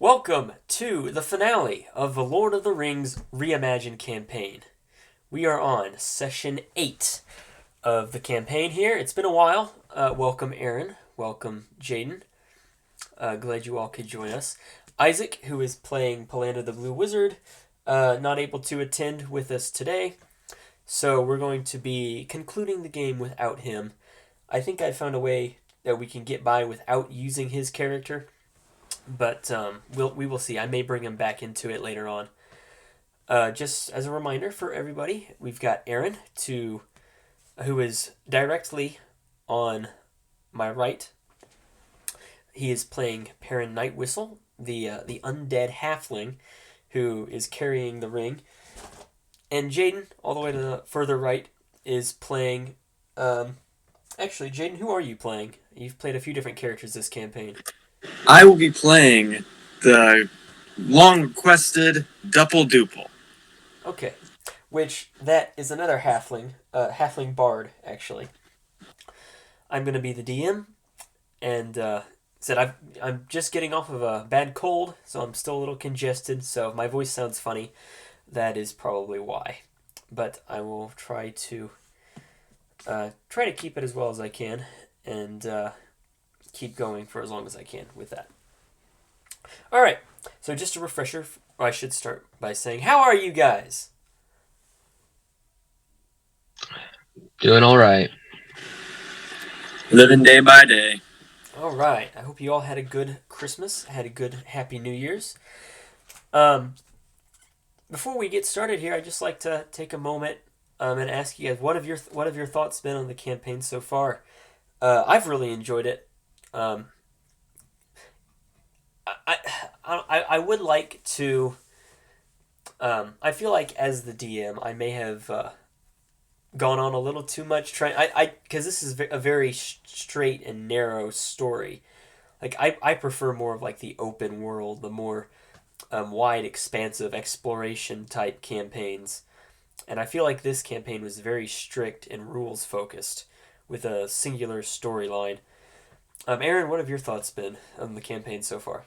Welcome to the finale of the Lord of the Rings Reimagined campaign. We are on session 8 of the campaign here. It's been a while. Welcome, Aaron. Welcome, Jaden. Glad you all could join us. Isaac, who is playing Pallando the Blue Wizard, not able to attend with us today, so we're going to be concluding the game without him. I think I found a way that we can get by without using his character, but we will see. I may bring him back into it later on. Just as a reminder for everybody, we've got Aaron who is directly on my right. He is playing Perrin Nightwhistle, the undead halfling who is carrying the ring, and Jaden, all the way to the further right, is playing. Actually, Jaden, who are you playing? You've played a few different characters this campaign. I will be playing the long-requested Duple Duple. Okay, which that is another halfling bard actually. I'm gonna be the DM, and I'm just getting off of a bad cold, so I'm still a little congested. So if my voice sounds funny, that is probably why. But I will try to keep it as well as I can, and keep going for as long as I can with that. All right. So just a refresher, I should start by saying, how are you guys? Doing all right. Living day by day. All right. I hope you all had a good Christmas, had a good Happy New Year's. Um, Before we get started here, I'd just like to take a moment and ask you guys, what have your thoughts been on the campaign so far? I've really enjoyed it. Um, I would like to. I feel like as the DM, I may have gone on a little too much. Because this is a very straight and narrow story. Like I prefer more of like the open world, the more wide, expansive exploration type campaigns. And I feel like this campaign was very strict and rules focused, with a singular storyline. Aaron, what have your thoughts been on the campaign so far?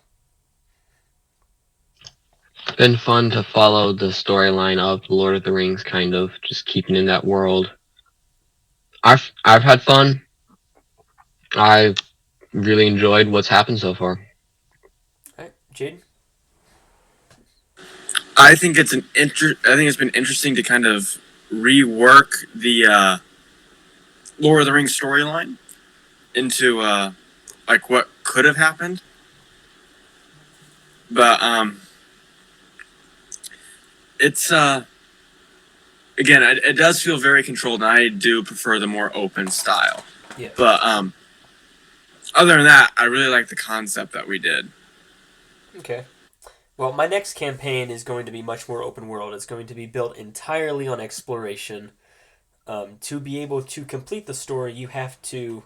It's been fun to follow the storyline of Lord of the Rings, kind of just keeping in that world. I've had fun. I've really enjoyed what's happened so far. All right, Jaden. I think it's been interesting to kind of rework the Lord of the Rings storyline into like what could have happened. But it's again, it does feel very controlled, and I do prefer the more open style. Yeah. But other than that, I really like the concept that we did. Okay. Well, my next campaign is going to be much more open world. It's going to be built entirely on exploration. To be able to complete the story, you have to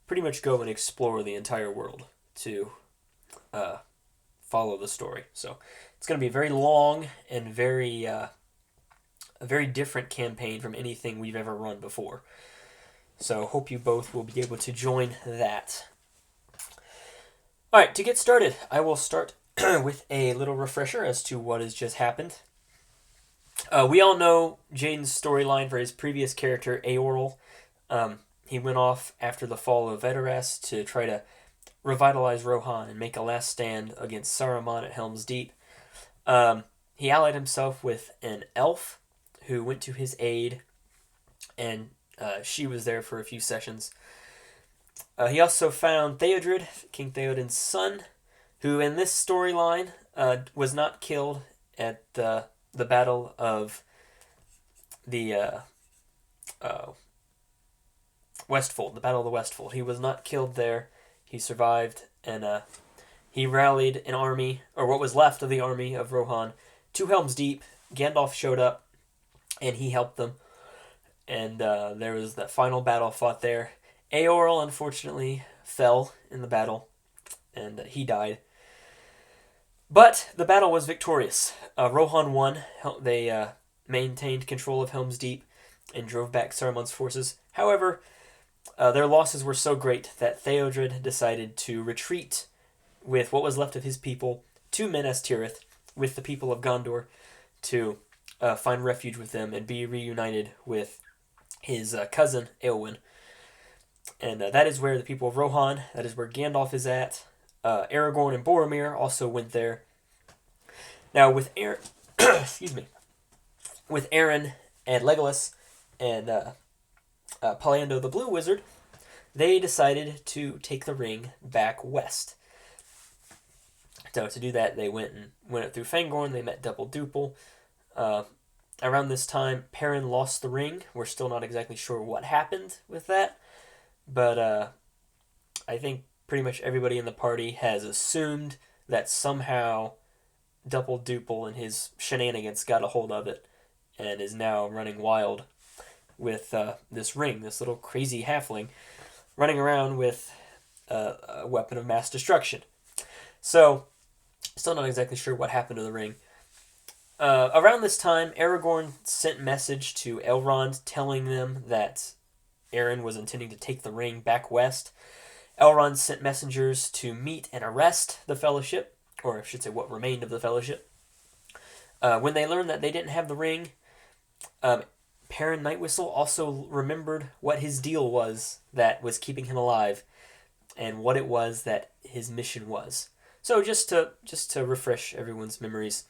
pretty much go and explore the entire world to follow the story. So it's going to be a very long and a very different campaign from anything we've ever run before. So hope you both will be able to join that. All right, to get started, I will start with a little refresher as to what has just happened. We all know Jane's storyline for his previous character, Aoral. He went off after the fall of Edoras to try to revitalize Rohan and make a last stand against Saruman at Helm's Deep. He allied himself with an elf who went to his aid, and she was there for a few sessions. He also found Theodred, King Theoden's son, who in this storyline was not killed at the battle of the Westfold, the Battle of the Westfold. He was not killed there. He survived, and he rallied an army, or what was left of the army of Rohan, to Helm's Deep. Gandalf showed up, and he helped them. And there was that final battle fought there. Eorl, unfortunately, fell in the battle, and he died. But the battle was victorious. Rohan won. They maintained control of Helm's Deep and drove back Saruman's forces. However, their losses were so great that Theodred decided to retreat with what was left of his people to Minas Tirith with the people of Gondor to find refuge with them and be reunited with his cousin Eowyn. And that is where the people of Rohan, that is where Gandalf is at. Aragorn and Boromir also went there. Now with excuse me, with Aaron and Legolas and Pallando the Blue Wizard, they decided to take the ring back west. So to do that, they went up through Fangorn. They met Double Duple. Around this time, Perrin lost the ring. We're still not exactly sure what happened with that, but I think pretty much everybody in the party has assumed that somehow Double Duple and his shenanigans got a hold of it and is now running wild with this ring, this little crazy halfling running around with a weapon of mass destruction. So, still not exactly sure what happened to the ring. Around this time, Aragorn sent message to Elrond telling them that Aaron was intending to take the ring back west. Elrond sent messengers to meet and arrest the Fellowship, or I should say what remained of the Fellowship. When they learned that they didn't have the ring, Perrin Nightwhistle also remembered what his deal was that was keeping him alive and what it was that his mission was. So just to refresh everyone's memories,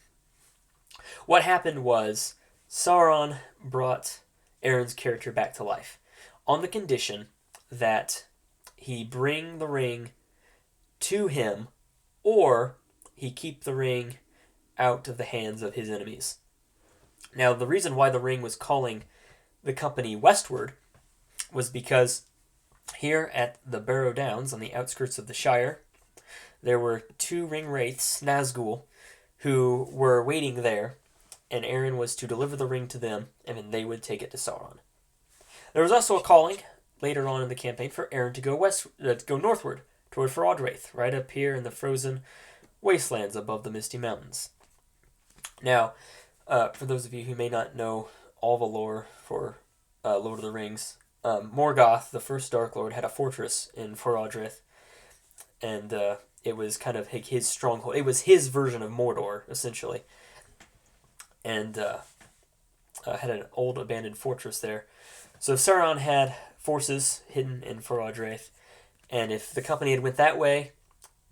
what happened was Sauron brought Aaron's character back to life on the condition that he bring the ring to him or he keep the ring out of the hands of his enemies. Now, the reason why the ring was calling the company westward was because here at the Barrow Downs, on the outskirts of the Shire, there were two ring wraiths, Nazgul, who were waiting there, and Aaron was to deliver the ring to them, and then they would take it to Sauron. There was also a calling later on in the campaign for Aaron to go northward toward Ferodwraith, right up here in the frozen wastelands above the Misty Mountains. Now, for those of you who may not know all the lore for Lord of the Rings, Morgoth, the first Dark Lord, had a fortress in Ferodwraith, and it was kind of his stronghold. It was his version of Mordor, essentially, and had an old abandoned fortress there. So Sauron had forces hidden in Ferodwraith, and if the company had went that way,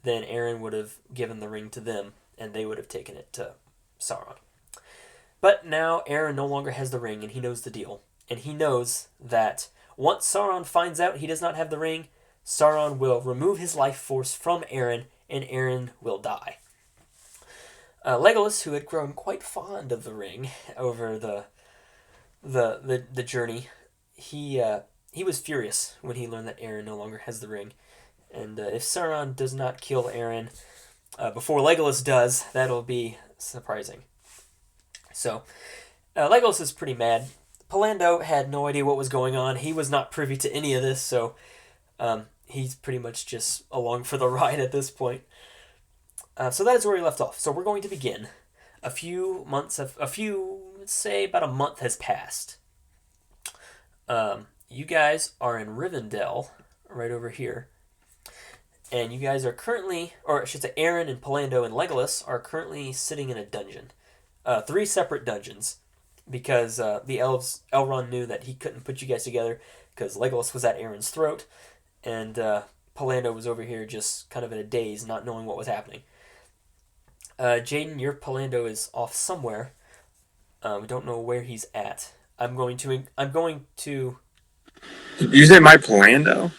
then Aaron would have given the ring to them, and they would have taken it to Sauron. But now Aaron no longer has the ring, and he knows the deal. And he knows that once Sauron finds out he does not have the ring, Sauron will remove his life force from Aaron, and Aaron will die. Legolas, who had grown quite fond of the ring over the journey, he was furious when he learned that Aaron no longer has the ring. And if Sauron does not kill Aaron before Legolas does, that'll be surprising. So, Legolas is pretty mad. Pallando had no idea what was going on. He was not privy to any of this, so he's pretty much just along for the ride at this point. So that is where he left off. So we're going to begin. Let's say about a month has passed. You guys are in Rivendell, right over here. And you guys are currently, or I should say Aaron and Pallando and Legolas are currently sitting in a dungeon. 3 separate dungeons, because the Elrond knew that he couldn't put you guys together because Legolas was at Aaron's throat, and Pallando was over here just kind of in a daze, not knowing what was happening. Jaden, your Pallando is off somewhere. We don't know where he's at. I'm going to. Did you say my Pallando?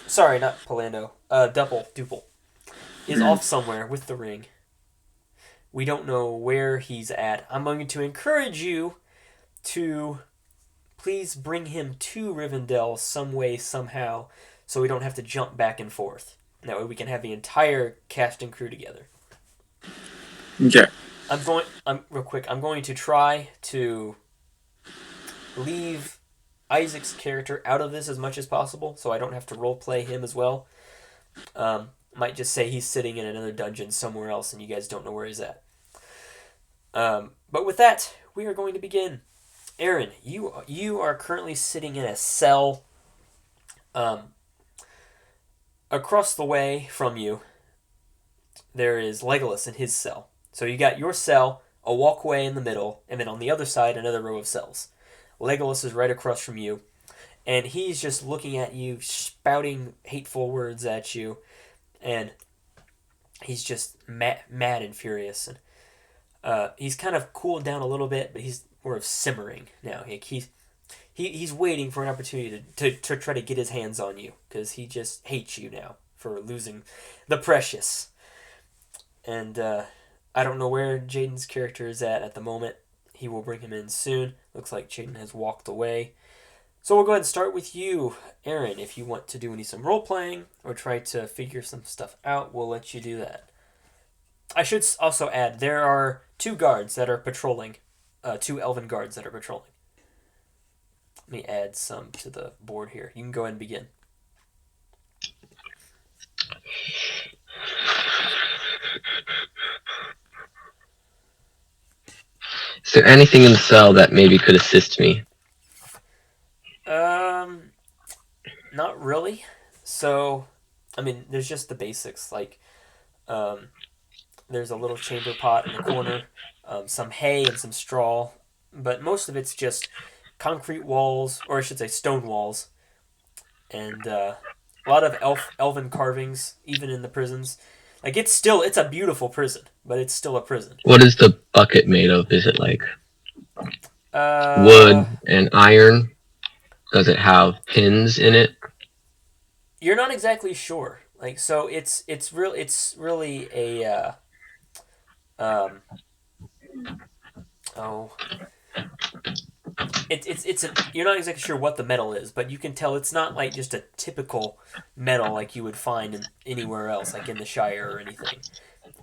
Sorry, not Pallando. Duple is off somewhere with the ring. We don't know where he's at. I'm going to encourage you to please bring him to Rivendell some way, somehow, so we don't have to jump back and forth. That way we can have the entire cast and crew together. Okay. I'm going to try to leave Isaac's character out of this as much as possible, so I don't have to roleplay him as well. Might just say he's sitting in another dungeon somewhere else and you guys don't know where he's at. But with that, we are going to begin. Aaron, you are currently sitting in a cell across the way from you. there is Legolas in his cell. So you got your cell, a walkway in the middle, and then on the other side another row of cells. Legolas is right across from you, and he's just looking at you, spouting hateful words at you, and he's just mad and furious. And he's kind of cooled down a little bit, but he's more of simmering now. He's waiting for an opportunity to try to get his hands on you because he just hates you now for losing the precious. And I don't know where Jaden's character is at the moment. He will bring him in soon. Looks like Jaden has walked away. So we'll go ahead and start with you, Aaron. If you want to do some role playing or try to figure some stuff out, we'll let you do that. I should also add there are two guards that are patrolling, two elven guards that are patrolling. Let me add some to the board here. You can go ahead and begin. Is there anything in the cell that maybe could assist me? Not really. So, I mean, there's just the basics. Like, there's a little chamber pot in the corner, some hay and some straw, but most of it's just concrete walls, or I should say stone walls, and a lot of elven carvings, even in the prisons. Like it's a beautiful prison, but it's still a prison. What is the bucket made of? Is it like Uh, wood and iron? Does it have pins in it? you're not exactly sure. Like so, it's really a oh you're not exactly sure what the metal is, but you can tell it's not like just a typical metal like you would find anywhere else, like in the Shire or anything.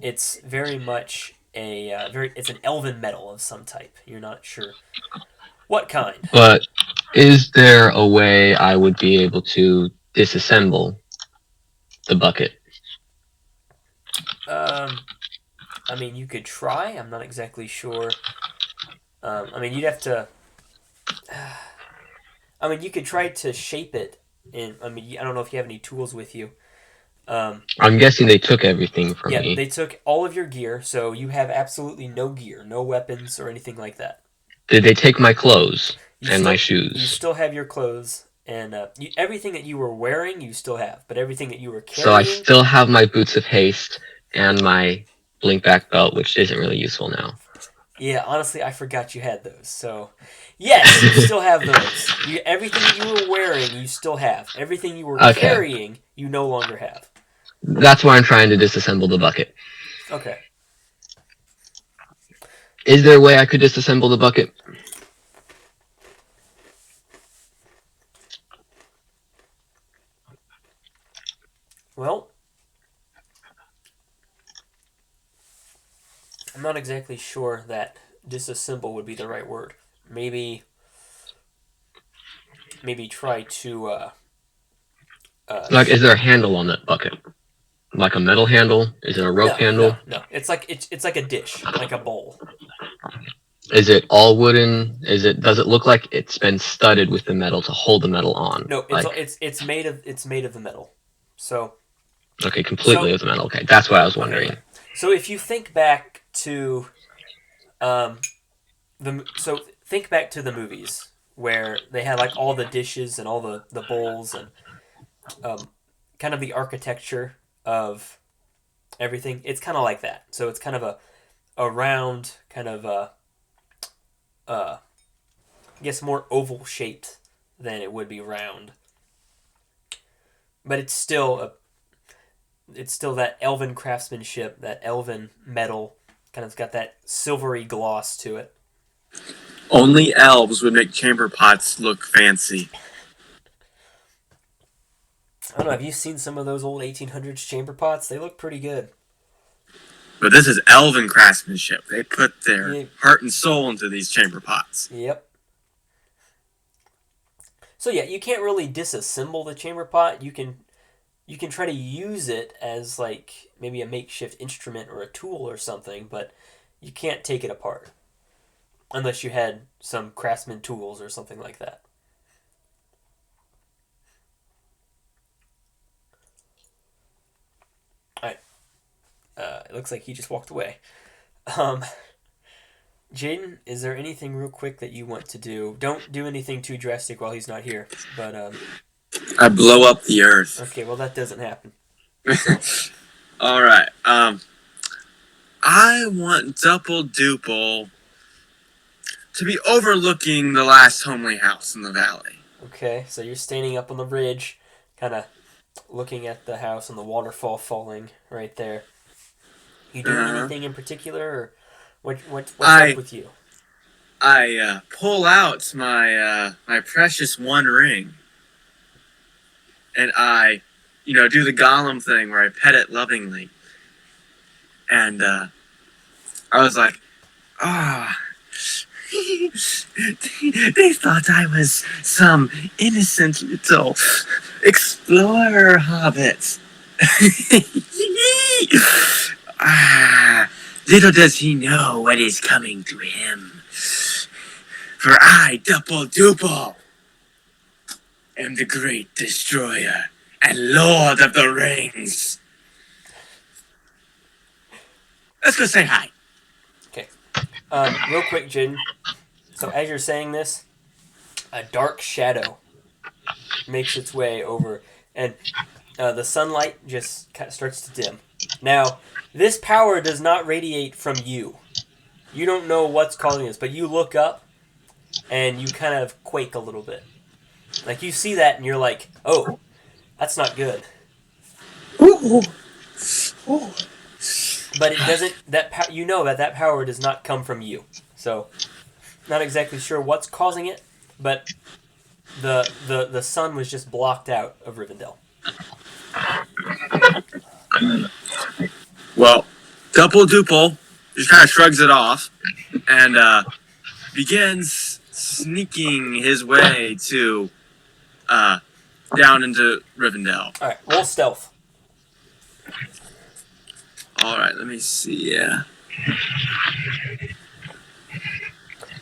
It's very much it's an elven metal of some type. You're not sure what kind. But is there a way I would be able to disassemble the bucket? I mean, you could try. I'm not exactly sure. I mean, you'd have to. I mean, you could try to shape it. I mean, I don't know if you have any tools with you. I'm guessing they took everything from Yeah, me. they took all of your gear, so you have absolutely no gear, no weapons or anything like that. Did they take my clothes You and my still you shoes? still have your clothes and everything that you were wearing, you still have, but everything that you were So I carrying, still have my boots of haste and my blink back belt, which isn't really useful now. yeah, honestly, I forgot you had those. So, yes, you still have those. Everything that you were wearing, you still have. Everything you were Okay. carrying, you no longer have. That's why I'm trying to disassemble the bucket. Okay. Is there a way I could disassemble the bucket? Well, I'm not exactly sure that disassemble would be the right word. Maybe try to Like, is there a handle on that bucket? Like a metal handle? Is it a rope handle? no. It's like a dish, like a bowl. Is it all wooden? Does it look like it's been studded with the metal to hold the metal on? No, Like, it's made of the metal. So okay, completely so with the metal. Okay, that's what I was okay, wondering. yeah. So if you think back to um think back to the movies where they had like all the dishes and all the bowls and kind of the architecture of everything. It's kind of like that. So it's kind of a round kind of I guess more oval shaped than it would be round. But it's still that elven craftsmanship, that elven metal, kind of got that silvery gloss to it. Only elves would make chamber pots look fancy. I don't know. Have you seen some of those old 1800s chamber pots? They look pretty good. But this is elven craftsmanship. They put their Yeah. heart and soul into these chamber pots. Yep. So yeah, you can't really disassemble the chamber pot. You can try to use it as like maybe a makeshift instrument or a tool or something, but you can't take it apart unless you had some craftsman tools or something like that. All right. It looks like he just walked away. Um, Jaden, is there anything real quick that you want to do? Don't do anything too drastic while he's not here. But I blow up the earth. okay, well that doesn't happen. So All right. I want Double Duple to be overlooking the last homely house in the valley. okay, so you're standing up on the ridge, kind of looking at the house and the waterfall falling right there. You doing anything in particular, or what's up with you? I pull out my precious One Ring, and I, do the Gollum thing where I pet it lovingly, and I was like, ah. They thought I was some innocent little explorer hobbit. Little does he know what is coming to him. For I, Double Duple, am the great destroyer and Lord of the Rings. Let's go say hi. Okay. Real quick, Jaden. So as you're saying this, a dark shadow makes its way over, and the sunlight just kind of starts to dim. Now, this power does not radiate from you. You don't know what's causing this, but you look up, and you kind of quake a little bit. Like, you see that, and you're like, oh, that's not good. Ooh. Ooh. But it doesn't, you know that power does not come from you. So, not exactly sure what's causing it, but the sun was just blocked out of Rivendell. Well, Double Duple just kind of shrugs it off and begins sneaking his way to down into Rivendell. All right, roll stealth. All right, let me see. Yeah.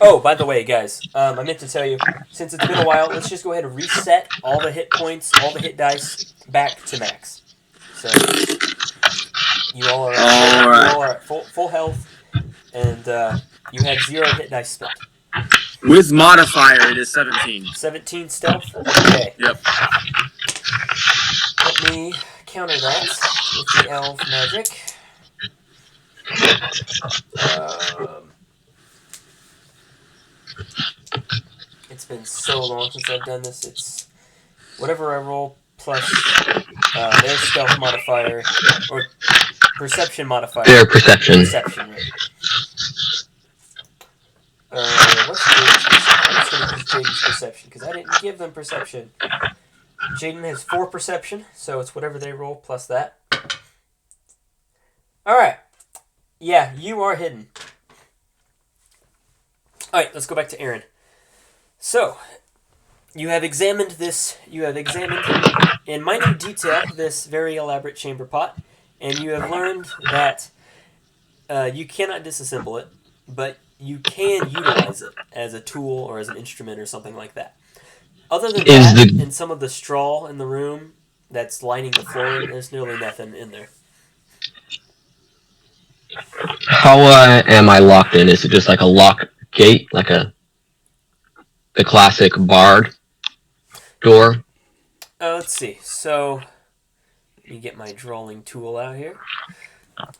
Oh, by the way, guys, I meant to tell you, since it's been a while, let's just go ahead and reset all the hit points, all the hit dice back to max. So you all are at full health, and you had 0 hit dice spent. With modifier, it is 17. 17 stealth? Okay. Yep. Let me counter that with the elf magic. It's been so long since I've done this. It's whatever I roll plus their stealth modifier or perception modifier. Their perception. Perception, right. What's Jaden's perception? I'm just going to use Jaden's perception because I didn't give them perception. Jaden has 4 perception, so it's whatever they roll plus that. Alright. Yeah, you are hidden. Alright, let's go back to Aaron. So, you have examined in minute detail this very elaborate chamber pot, and you have learned that you cannot disassemble it, but you can utilize it as a tool or as an instrument or something like that. Other than that, in some of the straw in the room that's lining the floor, there's nearly nothing in there. How am I locked in? Is it just like a lock gate, like the classic barred door? Let's see. So, let me get my drawing tool out here.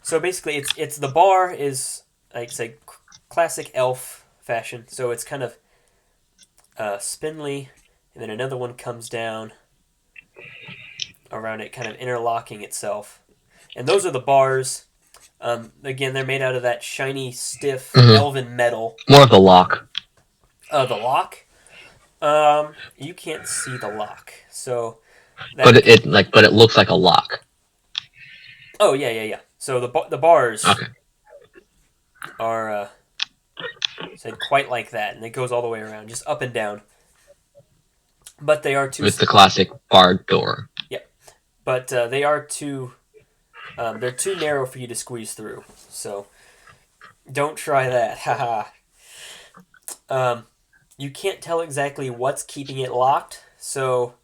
So basically, it's the bar is like say classic elf fashion. So it's kind of spindly, and then another one comes down around it, kind of interlocking itself. And those are the bars. Again, they're made out of that shiny, stiff, elven metal. More of the lock. The lock? You can't see the lock, so. But it looks like a lock. Oh yeah. So the bars okay. are said quite like that, and it goes all the way around, just up and down. But they are too. With the classic barred door. Yeah, but they are too. They're too narrow for you to squeeze through, so don't try that. Haha. You can't tell exactly what's keeping it locked, so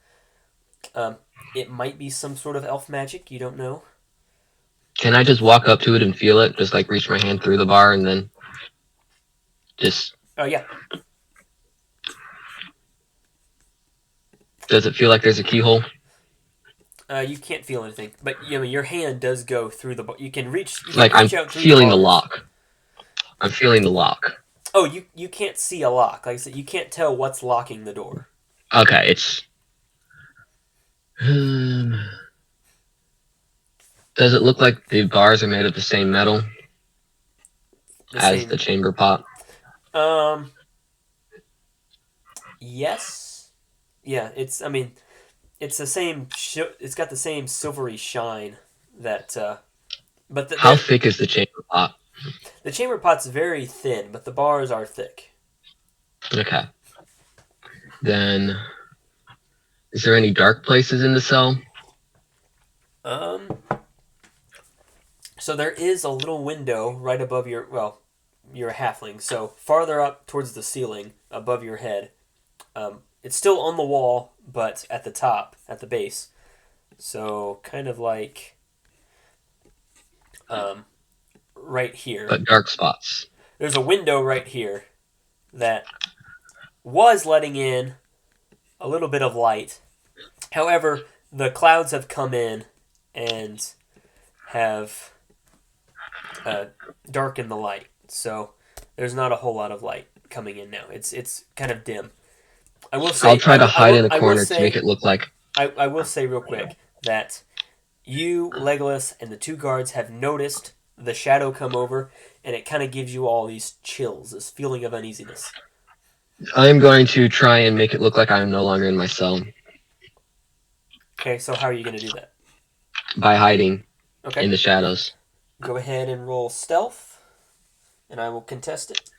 it might be some sort of elf magic. You don't know. Can I just walk up to it and feel it? Just like reach my hand through the bar and then just. Oh yeah. Does it feel like there's a keyhole? You can't feel anything, but your hand does go through the. You can reach. You can Like I'm reach out through the feeling the bars. lock. I'm feeling the lock. Oh, you can't see a lock. Like I said, you can't tell what's locking the door. Okay, it's. Does it look like the bars are made of the same metal as the chamber pot? Yes. Yeah, it's. I mean, it's the same. It's got the same silvery shine that. But How thick is the chamber pot? the chamber pot's very thin, but the bars are thick. Okay. Then, is there any dark places in the cell? So there is a little window right above your your halfling. So farther up towards the ceiling, above your head. It's still on the wall, but at the top, at the base. So kind of like right here. But dark spots. There's a window right here that was letting in a little bit of light. However, the clouds have come in and have darkened the light. So there's not a whole lot of light coming in now. It's kind of dim. I will say I'll try to hide in a I will corner say, to make it look like. I will say real quick that you, Legolas, and the two guards have noticed the shadow come over, and it kind of gives you all these chills, this feeling of uneasiness. I'm going to try and make it look like I'm no longer in my cell. Okay, so how are you going to do that? By hiding Okay. in the shadows. Go ahead and roll stealth, and I will contest it.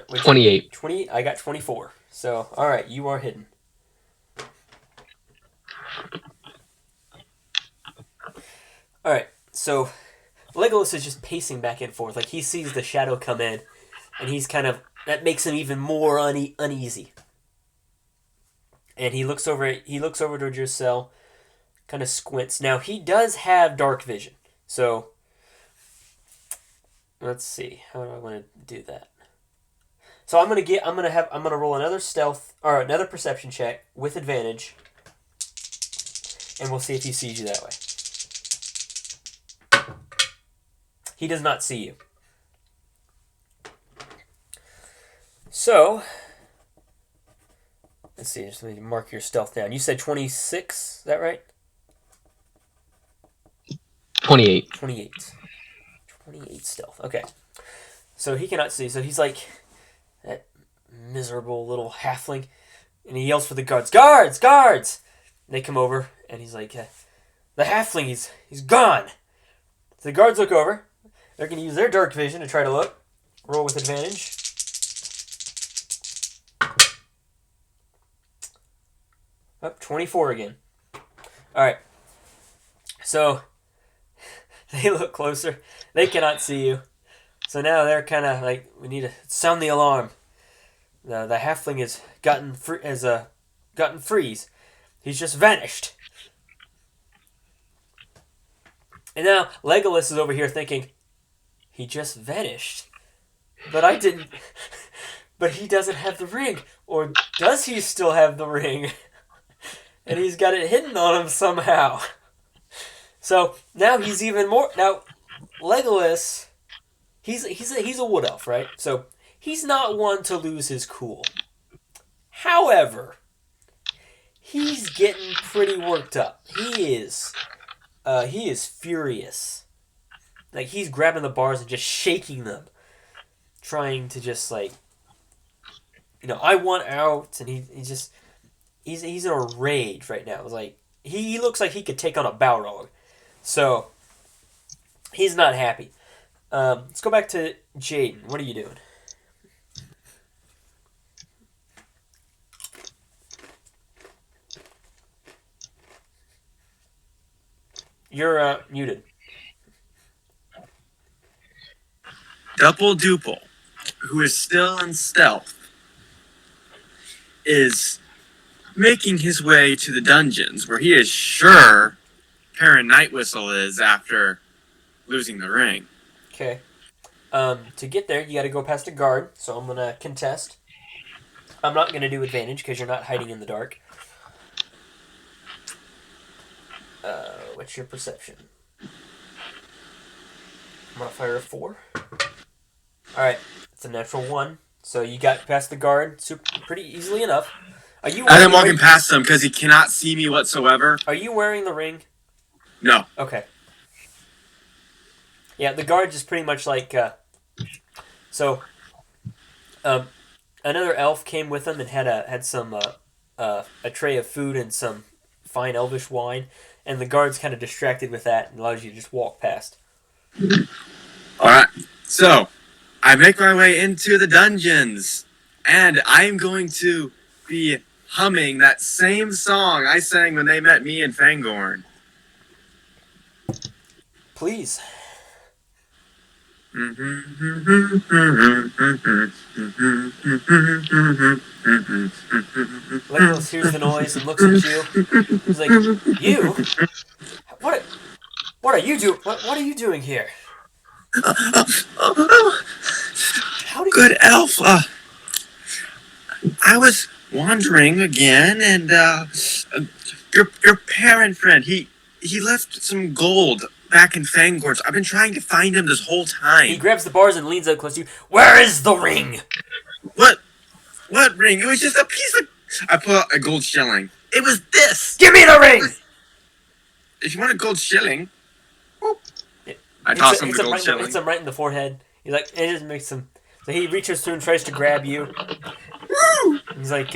Which 28. 28. I got 24. So, all right, you are hidden. All right, so Legolas is just pacing back and forth. Like he sees the shadow come in, and he's kind of that makes him even more uneasy. And he looks over. He looks over towards your cell, kind of squints. Now he does have dark vision, so let's see. How do I want to do that? So I'm gonna roll another stealth or another perception check with advantage, and we'll see if he sees you that way. He does not see you. So let's see. Just let me mark your stealth down. You said 26. Is that right? 28. 28. 28 stealth. Okay. So he cannot see. So he's like that miserable little halfling, and he yells for the guards. Guards! Guards! And they come over, and he's like, the halfling, he's gone. So the guards look over. They're going to use their dark vision to try to look. Roll with advantage. Up 24 again. All right. So they look closer. They cannot see you. So now they're kind of like, we need to sound the alarm. The halfling has gotten freeze. He's just vanished. And now Legolas is over here thinking, he just vanished. But I didn't. But he doesn't have the ring. Or does he still have the ring? And he's got it hidden on him somehow. So now he's even more. Now, Legolas, he's a wood elf, right? So he's not one to lose his cool. However, he's getting pretty worked up. He is furious. Like he's grabbing the bars and just shaking them, trying to just like, I want out, and he's in a rage right now. It's like he looks like he could take on a Balrog, so he's not happy. Let's go back to Jaden. What are you doing? You're muted. Double Duple, who is still in stealth, is making his way to the dungeons where he is sure Perrin Nightwhistle is after losing the ring. Okay. To get there, you got to go past a guard. So I'm gonna contest. I'm not gonna do advantage because you're not hiding in the dark. What's your perception? Modifier of 4. All right, it's a natural 1. So you got past the guard pretty easily enough. Are you? As I'm walking past him because he cannot see me whatsoever. Are you wearing the ring? No. Okay. Yeah, the guard just pretty much like. Another elf came with him and had some a tray of food and some fine elvish wine, and the guard's kind of distracted with that and allows you to just walk past. All right. So I make my way into the dungeons, and I'm going to be humming that same song I sang when they met me in Fangorn. Please. Legolas hears the noise and looks at you. He's like, "You? What are you doing? What are you doing here? Good elf. I was wandering again, and your parent friend, he left some gold back in Fangorn. I've been trying to find him this whole time. He grabs the bars and leans up close to you. Where is the ring? What ring? It was just a piece of... I pull out a gold shilling. It was this! Give me the ring! If you want a gold shilling... Whoop. I toss him the gold shilling. Hits him right in the forehead. He's like, it just makes him... So he reaches through and tries to grab you. He's like,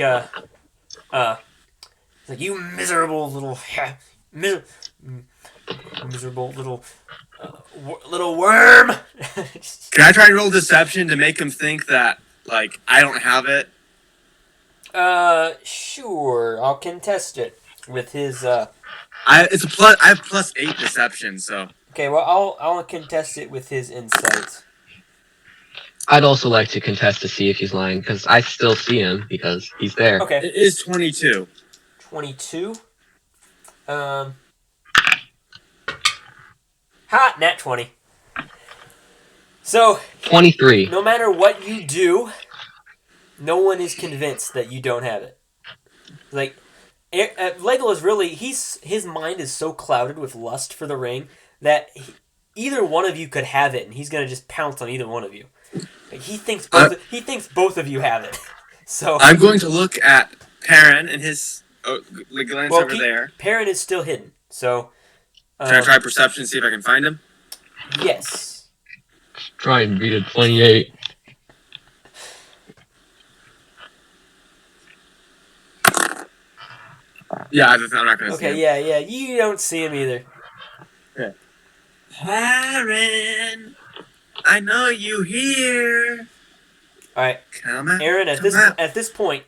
you miserable little... miserable little worm! Can I try and roll deception to make him think that, like, I don't have it? Sure. I'll contest it with his, I have +8 deception, so... Okay, well, I'll contest it with his insight. I'd also like to contest to see if he's lying, because I still see him, because he's there. Okay. It is 22. 22? Nat 20. So... 23. No matter what you do, no one is convinced that you don't have it. Like, Legolas really, his mind is so clouded with lust for the ring that either one of you could have it, and he's gonna just pounce on either one of you. Like, he thinks both of you have it. So I'm going to look at Perrin and his glance over there. Perrin is still hidden. So can I try perception, see if I can find him? Yes. Try and beat a 28. Yeah, I'm not going to see him. Okay, yeah, you don't see him either. Okay. Perrin, I know you here. All right, Come on, Aaron. At this point,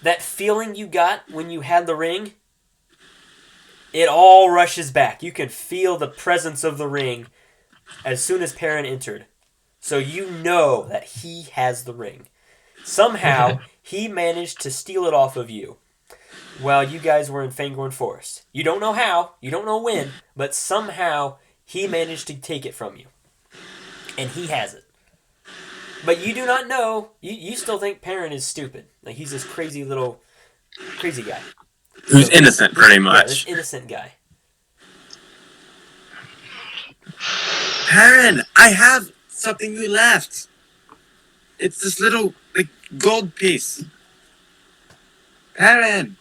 that feeling you got when you had the ring, it all rushes back. You can feel the presence of the ring as soon as Perrin entered, so you know that he has the ring. Somehow, he managed to steal it off of you while you guys were in Fangorn Forest. You don't know how, you don't know when, but somehow he managed to take it from you, and he has it. But you do not know. You still think Perrin is stupid. Like, he's this crazy guy. Who's innocent, pretty much. Yeah, this innocent guy. Perrin, I have something you left. It's this little, like, gold piece. Perrin.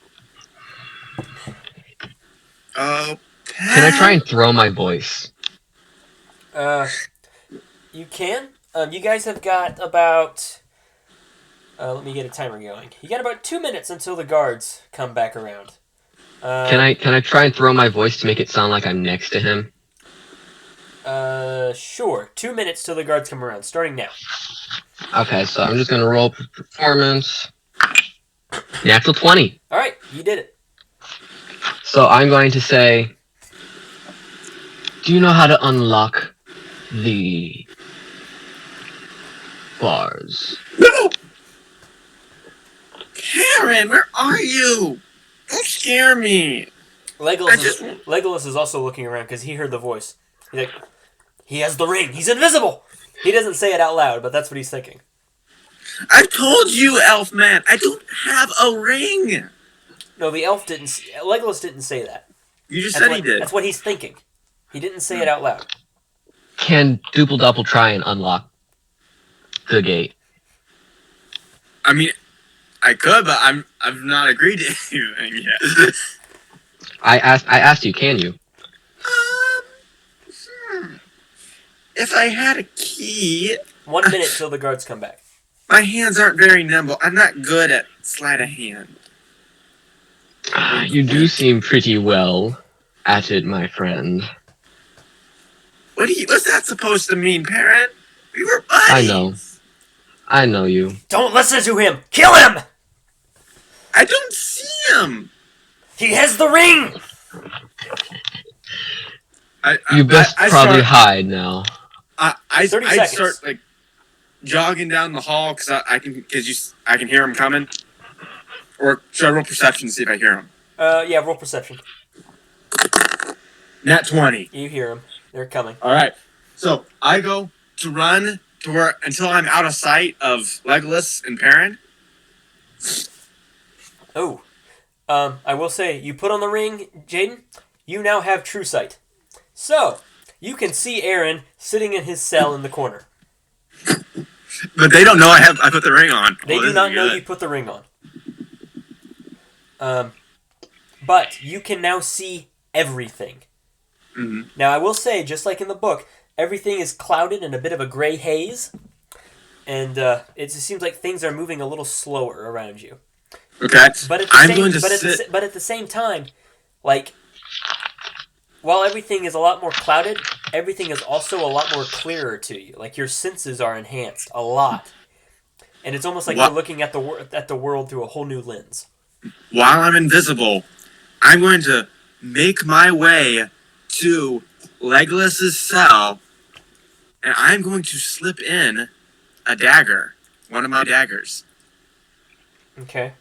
Oh, Perrin. Can I try and throw my voice? You can. You guys have got about... let me get a timer going. You got about 2 minutes until the guards come back around. Can I try and throw my voice to make it sound like I'm next to him? Sure. 2 minutes till the guards come around, starting now. Okay, so I'm just gonna roll performance. Natural 20. Alright, you did it. So I'm going to say, do you know how to unlock the bars? No! Perrin, where are you? Don't scare me. Legolas is also looking around because he heard the voice. He's like, he has the ring. He's invisible. He doesn't say it out loud, but that's what he's thinking. I told you, elf man, I don't have a ring. No, the elf didn't. Legolas didn't say that. You just said he did. That's what he's thinking. He didn't say it out loud. Can Double Double try and unlock the gate? I mean, I could, but I've not agreed to anything yet. I asked you, can you? If I had a key... 1 minute till the guards come back. My hands aren't very nimble. I'm not good at sleight of hand. You do seem pretty well at it, my friend. What's that supposed to mean, Perrin? We were buddies. I know you. Don't listen to him! Kill him! I don't see him! He has the ring! You best probably hide now. I 30 seconds. start like jogging down the hall because I can hear him coming. Or should I roll perception to see if I hear him? Yeah, roll perception. Nat 20. You hear them. They're coming. All right. So I go to run to where until I'm out of sight of Legolas and Perrin. Oh. I will say, you put on the ring, Jaden, you now have true sight. So, you can see Aaron sitting in his cell in the corner. But they don't know I put the ring on. They do not know you put the ring on. But you can now see everything. Mm-hmm. Now, I will say, just like in the book, everything is clouded in a bit of a gray haze. And it just seems like things are moving a little slower around you. Okay. But at the same time, like, while everything is a lot more clouded, everything is also a lot more clearer to you. Like, your senses are enhanced a lot. And it's almost like you're looking at the world through a whole new lens. While I'm invisible, I'm going to make my way to Legolas's cell, and I'm going to slip in a dagger, one of my daggers. Okay.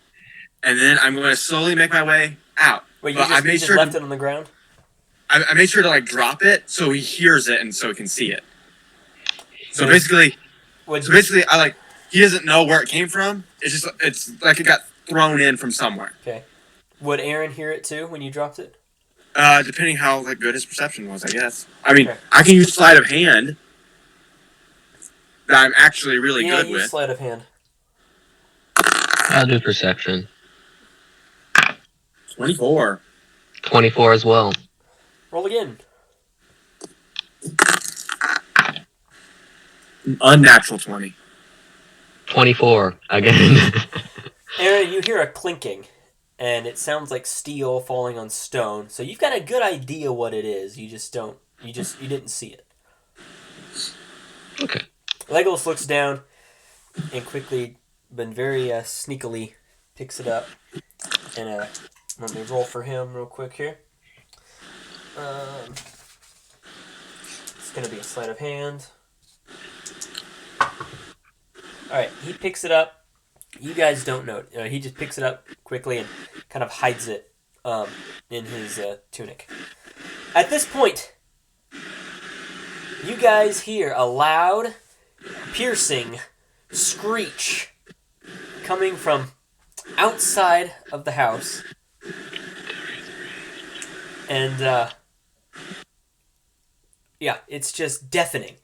And then I'm going to slowly make my way out. Wait, you just left it on the ground? I made sure to like drop it so he hears it and so he can see it. So basically, he doesn't know where it came from. It's like it got thrown in from somewhere. Okay. Would Aaron hear it too when you dropped it? Depending how good his perception was, I guess. I mean, okay. I can use sleight of hand that I'm actually really good with. Use sleight of hand. I'll do perception. 24. 24 as well. Roll again. Unnatural 20. 24 again. Aaron, you hear a clinking, and it sounds like steel falling on stone. So you've got a good idea what it is. You didn't see it. Okay. Legolas looks down and quickly, but very sneakily, picks it up. And let me roll for him real quick here. It's going to be a sleight of hand. Alright, he picks it up. You guys don't know. He just picks it up quickly and kind of hides it in his tunic. At this point, you guys hear a loud, piercing screech coming from outside of the house. And, yeah, it's just deafening.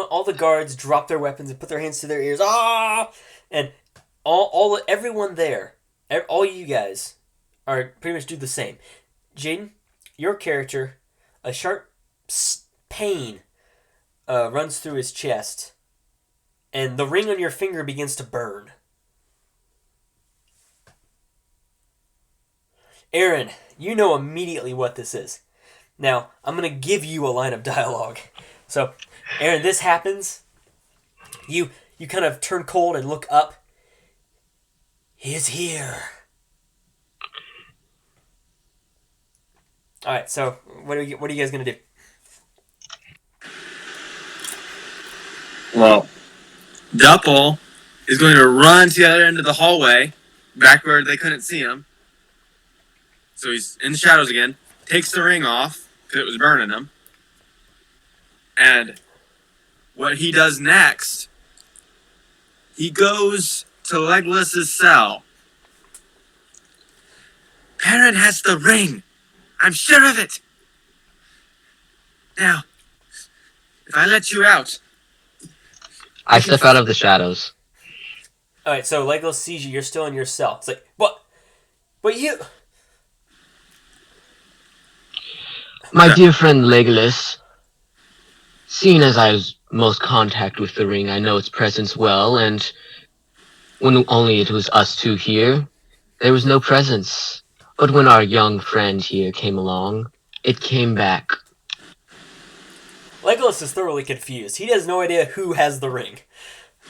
All the guards drop their weapons and put their hands to their ears. Ah! And everyone there, all you guys, are pretty much do the same. Jaden, your character, a sharp pain runs through his chest, and the ring on your finger begins to burn. Aaron, you know immediately what this is. Now, I'm going to give you a line of dialogue. So, Aaron, this happens. You kind of turn cold and look up. He is here. All right, so what are you guys going to do? Well, Dupple is going to run to the other end of the hallway, back where they couldn't see him. So he's in the shadows again. Takes the ring off because it was burning him. And what he does next, he goes to Legolas' cell. Perrin has the ring. I'm sure of it. Now, if I let you out... I step out of the shadows. Alright, so Legolas sees you. You're still in your cell. It's like, what? But you... My dear friend Legolas, seeing as I was most contact with the ring, I know its presence well, and when only it was us two here, there was no presence. But when our young friend here came along, it came back. Legolas is thoroughly confused. He has no idea who has the ring.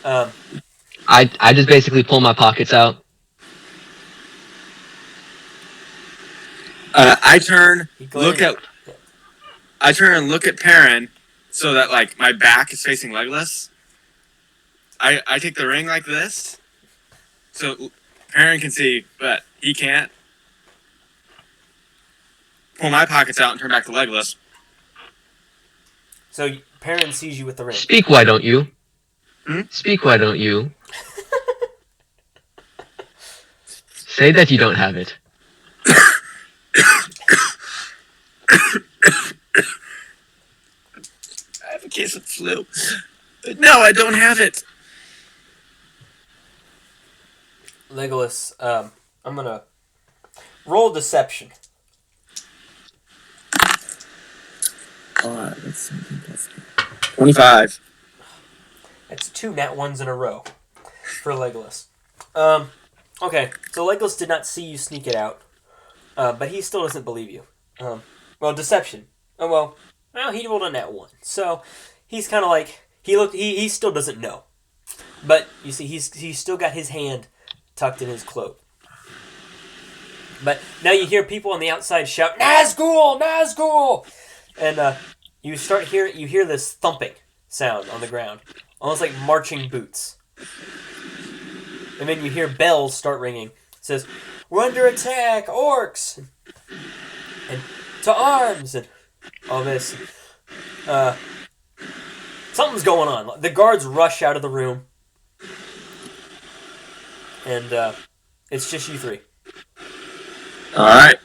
I just basically pull my pockets out. I turn and look at Perrin so that like my back is facing Legolas. I take the ring like this so Perrin can see, but he can't. Pull my pockets out and turn back to Legolas. So Perrin sees you with the ring. Speak, why don't you? Hmm? Speak, why don't you? Say that you don't have it. I have a case of flu. But no, I don't have it. Legolas, I'm gonna roll deception. That's 25. That's 2 nat 1s in a row for Legolas. Okay, so Legolas did not see you sneak it out, but he still doesn't believe you. Well, deception. Well, he rolled a nat 1, so he's kind of like he still doesn't know, but you see he's still got his hand tucked in his cloak. But now you hear people on the outside shout, "Nazgul! Nazgul!" And you hear this thumping sound on the ground, almost like marching boots. And then you hear bells start ringing. It says, "We're under attack, orcs!" And to arms! And all this. Something's going on. The guards rush out of the room. And it's just you three. Alright.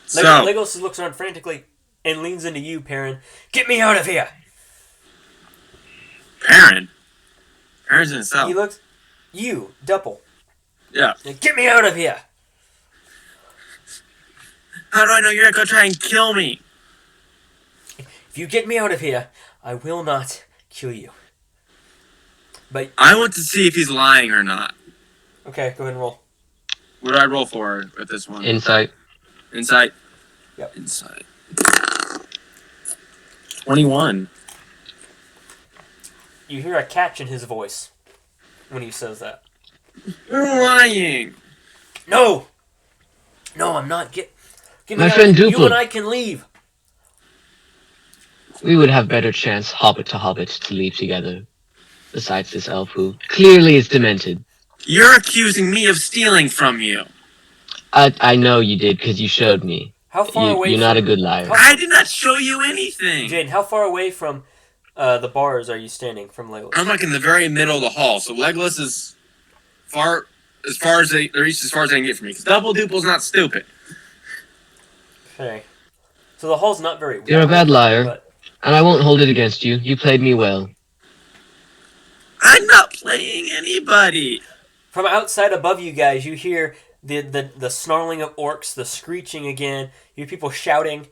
So, Legolas looks around frantically and leans into you, Perrin. "Get me out of here!" Perrin's in his cell. He looks... You, Duppel. Yeah. "Get me out of here!" How do I know you're not going to try and kill me? "If you get me out of here, I will not kill you." But... I want to see if he's lying or not. Okay, go ahead and roll. What do I roll for with this one? Insight. Insight? Yep. Insight. 21. You hear a catch in his voice when he says that. You're lying. No! No, I'm not. Get me My out friend of here. You Duplo. and I can leave. We would have better chance hobbit to hobbit to leave together. Besides this elf who clearly is demented. You're accusing me of stealing from you. I know you did because you showed me. How far away You're not a good liar. I did not show you anything. Jaden, how far away from the bars are you standing from Legolas? I'm like in the very middle of the hall, so Legolas is as far as they reach as far as they can get from me. Because Double Duple's not stupid. Okay. So the hall's not very wide. You're a bad liar, But and I won't hold it against you. You played me well. I'm not playing anybody. from outside above you guys, you hear the snarling of orcs, the screeching again. You hear people shouting.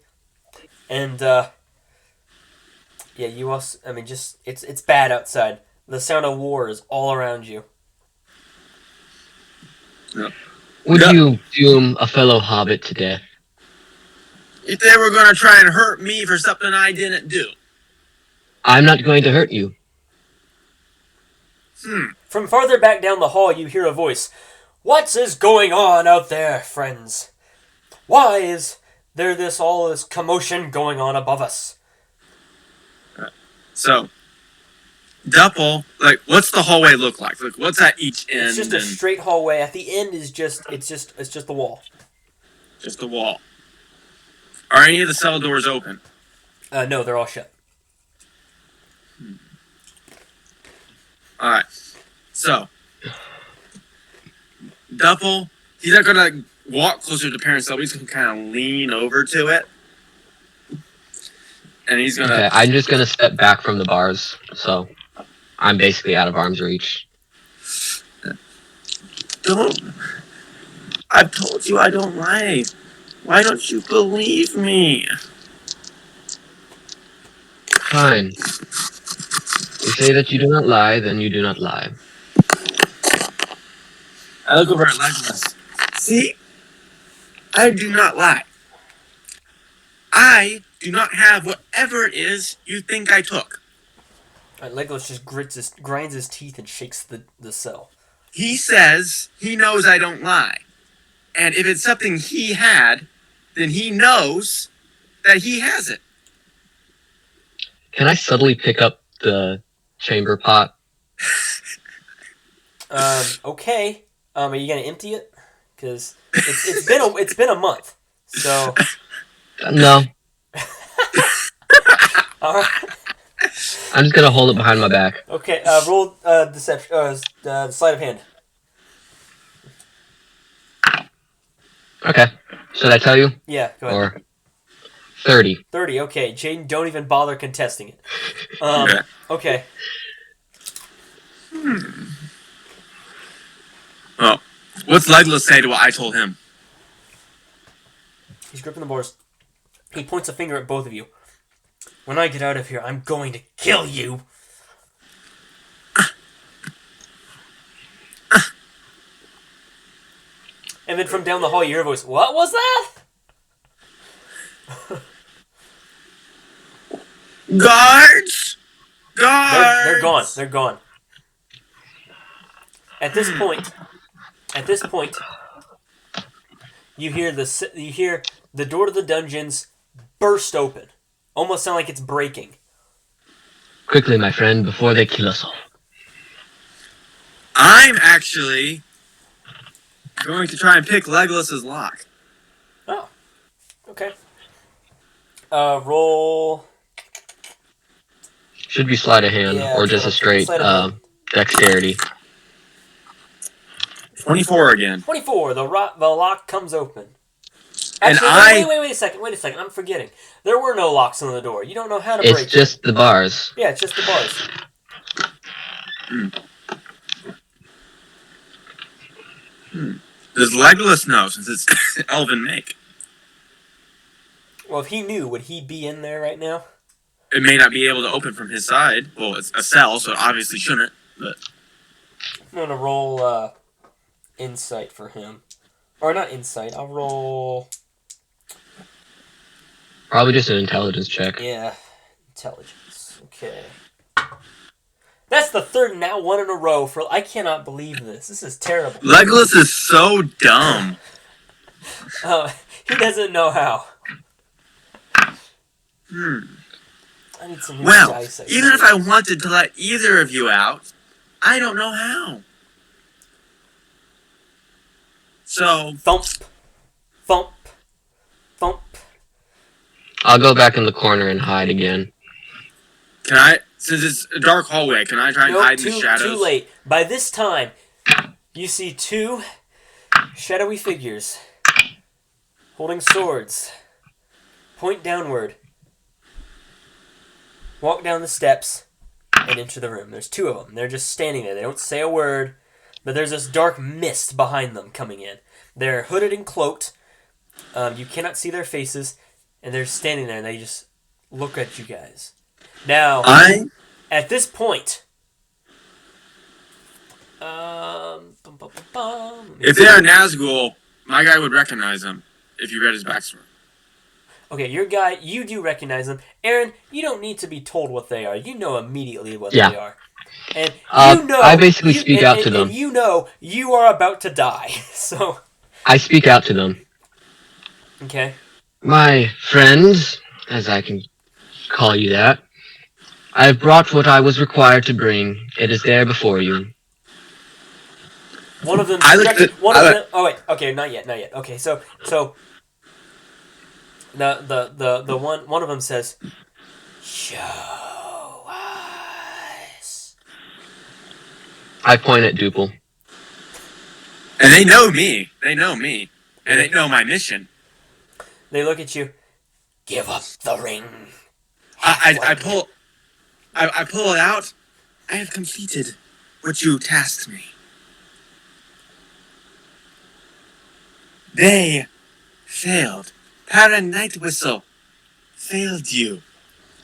And, yeah, you also, I mean, just, it's bad outside. The sound of war is all around you. No. Would No. you doom a fellow hobbit to death? If they were going to try and hurt me for something I didn't do. I'm not going to hurt you. From farther back down the hall, you hear a voice. "What is going on out there, friends? Why is there all this commotion going on above us?" So, Duple, like, what's the hallway look like? Like, what's at each end? It's just a straight hallway. At the end is just the wall. Just the wall. Are any of the cell doors open? No, they're all shut. All right. So, Duple, he's not gonna walk closer to Perrin's cell. He's gonna kind of lean over to it, and he's gonna. Okay, I'm just gonna step back from the bars, so I'm basically out of arm's reach. Don't. I've told you I don't lie. Why don't you believe me? Fine. You say that you do not lie, then you do not lie. I look over at Legolas. See? I do not lie. I do not have whatever it is you think I took. Legolas just grinds his teeth and shakes the cell. He says he knows I don't lie. And if it's something he had, then he knows that he has it. Can I subtly pick up the chamber pot? Okay. Are you gonna empty it? Because it's been a month. So. No. All right. I'm just gonna hold it behind my back. Okay. Roll deception. Sleight of hand. Okay. Should I tell you? Yeah. Go ahead. Or 30. 30. Okay. Jaden, don't even bother contesting it. Okay. Well, what's Legolas say to what I told him? He's gripping the bars. He points a finger at both of you. When I get out of here, I'm going to kill you. And then from down the hall, you hear a voice. What was that? Guards! Guards! They're gone. They're gone. At this point, you hear the door to the dungeons burst open. Almost sound like it's breaking. Quickly, my friend, before they kill us all. I'm actually going to try and pick Legolas's lock. Oh. Okay. Roll. Should be sleight of hand, Yeah, or just a straight sleight of hand. dexterity. 24 again. 24. The lock comes open. And Actually, wait a second. I'm forgetting. There were no locks on the door. You don't know how to break it. It's just the bars. Yeah, it's just the bars. Does Legolas know, since it's elven make? Well, if he knew, would he be in there right now? It may not be able to open from his side. Well, it's a cell, so it obviously shouldn't. But I'm gonna roll insight for him, or not insight. I'll roll. Probably just an intelligence check. Yeah, intelligence. Okay. That's the third now one in a row for. I cannot believe this. This is terrible. Legolas is so dumb. He doesn't know how. I need some new Well, dice. even if I wanted to let either of you out, I don't know how. So Thump, thump, thump. I'll go back in the corner and hide again. can I? Since it's a dark hallway, can I try and hide in the shadows? Too late. By this time, you see two shadowy figures holding swords. Point downward. Walk down the steps and enter the room. There's two of them. They're just standing there. They don't say a word, but there's this dark mist behind them coming in. They're hooded and cloaked. You cannot see their faces, and they're standing there, and they just look at you guys. Now, at this point, if they are Nazgul, my guy would recognize them if you read his backstory. Okay, your guy, you do recognize them. Aaron, you don't need to be told what they are. You know immediately what they are. And you know, I basically speak out to them. And you know you are about to die. So I speak out to them. Okay. My friends, as I can call you that, I have brought what I was required to bring. It is there before you. One of them. Oh wait. Okay, not yet. Not yet. Okay, so the one of them says, "Show us." I point at Duple. And they know me. They know me. And they know my mission. They look at you. Give up the ring. I pull it out. I have completed what you tasked me. They failed. Perrin Nightwhistle failed you.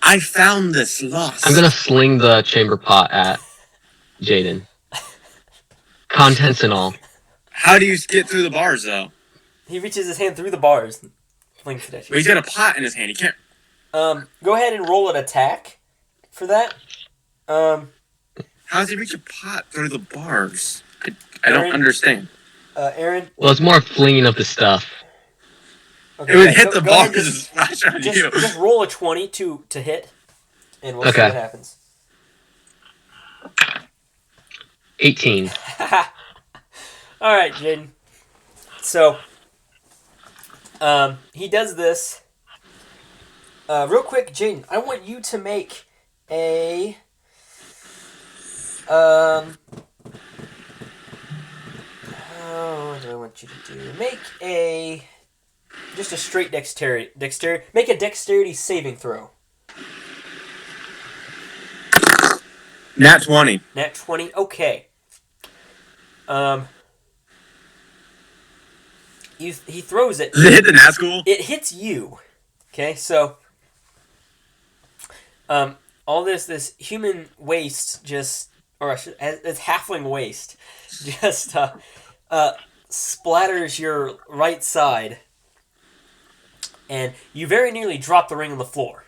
I found this lost. I'm gonna sling the chamber pot at Jaden. Contents and all. How do you get through the bars, though? He reaches his hand through the bars and flings it at you. Well, he's got a pot in his hand. He can't. Go ahead and roll an attack for that. How does he reach a pot through the bars? I don't understand. Aaron? Well, it's more flinging of the stuff. Okay, it would hit the bars and splash on you. Just roll a 20 to hit, and we'll see what happens. 18. All right, Jaden. So, he does this. Real quick, Jaden, I want you to make a... what do I want you to do? Make a... Just a straight dexterity. Make a dexterity saving throw. Nat 20. Nat 20. Okay. He throws it. Does it hit the Nat school? It hits you. Okay, so all this human waste just, or it's halfling waste, just splatters your right side, and you very nearly drop the ring on the floor.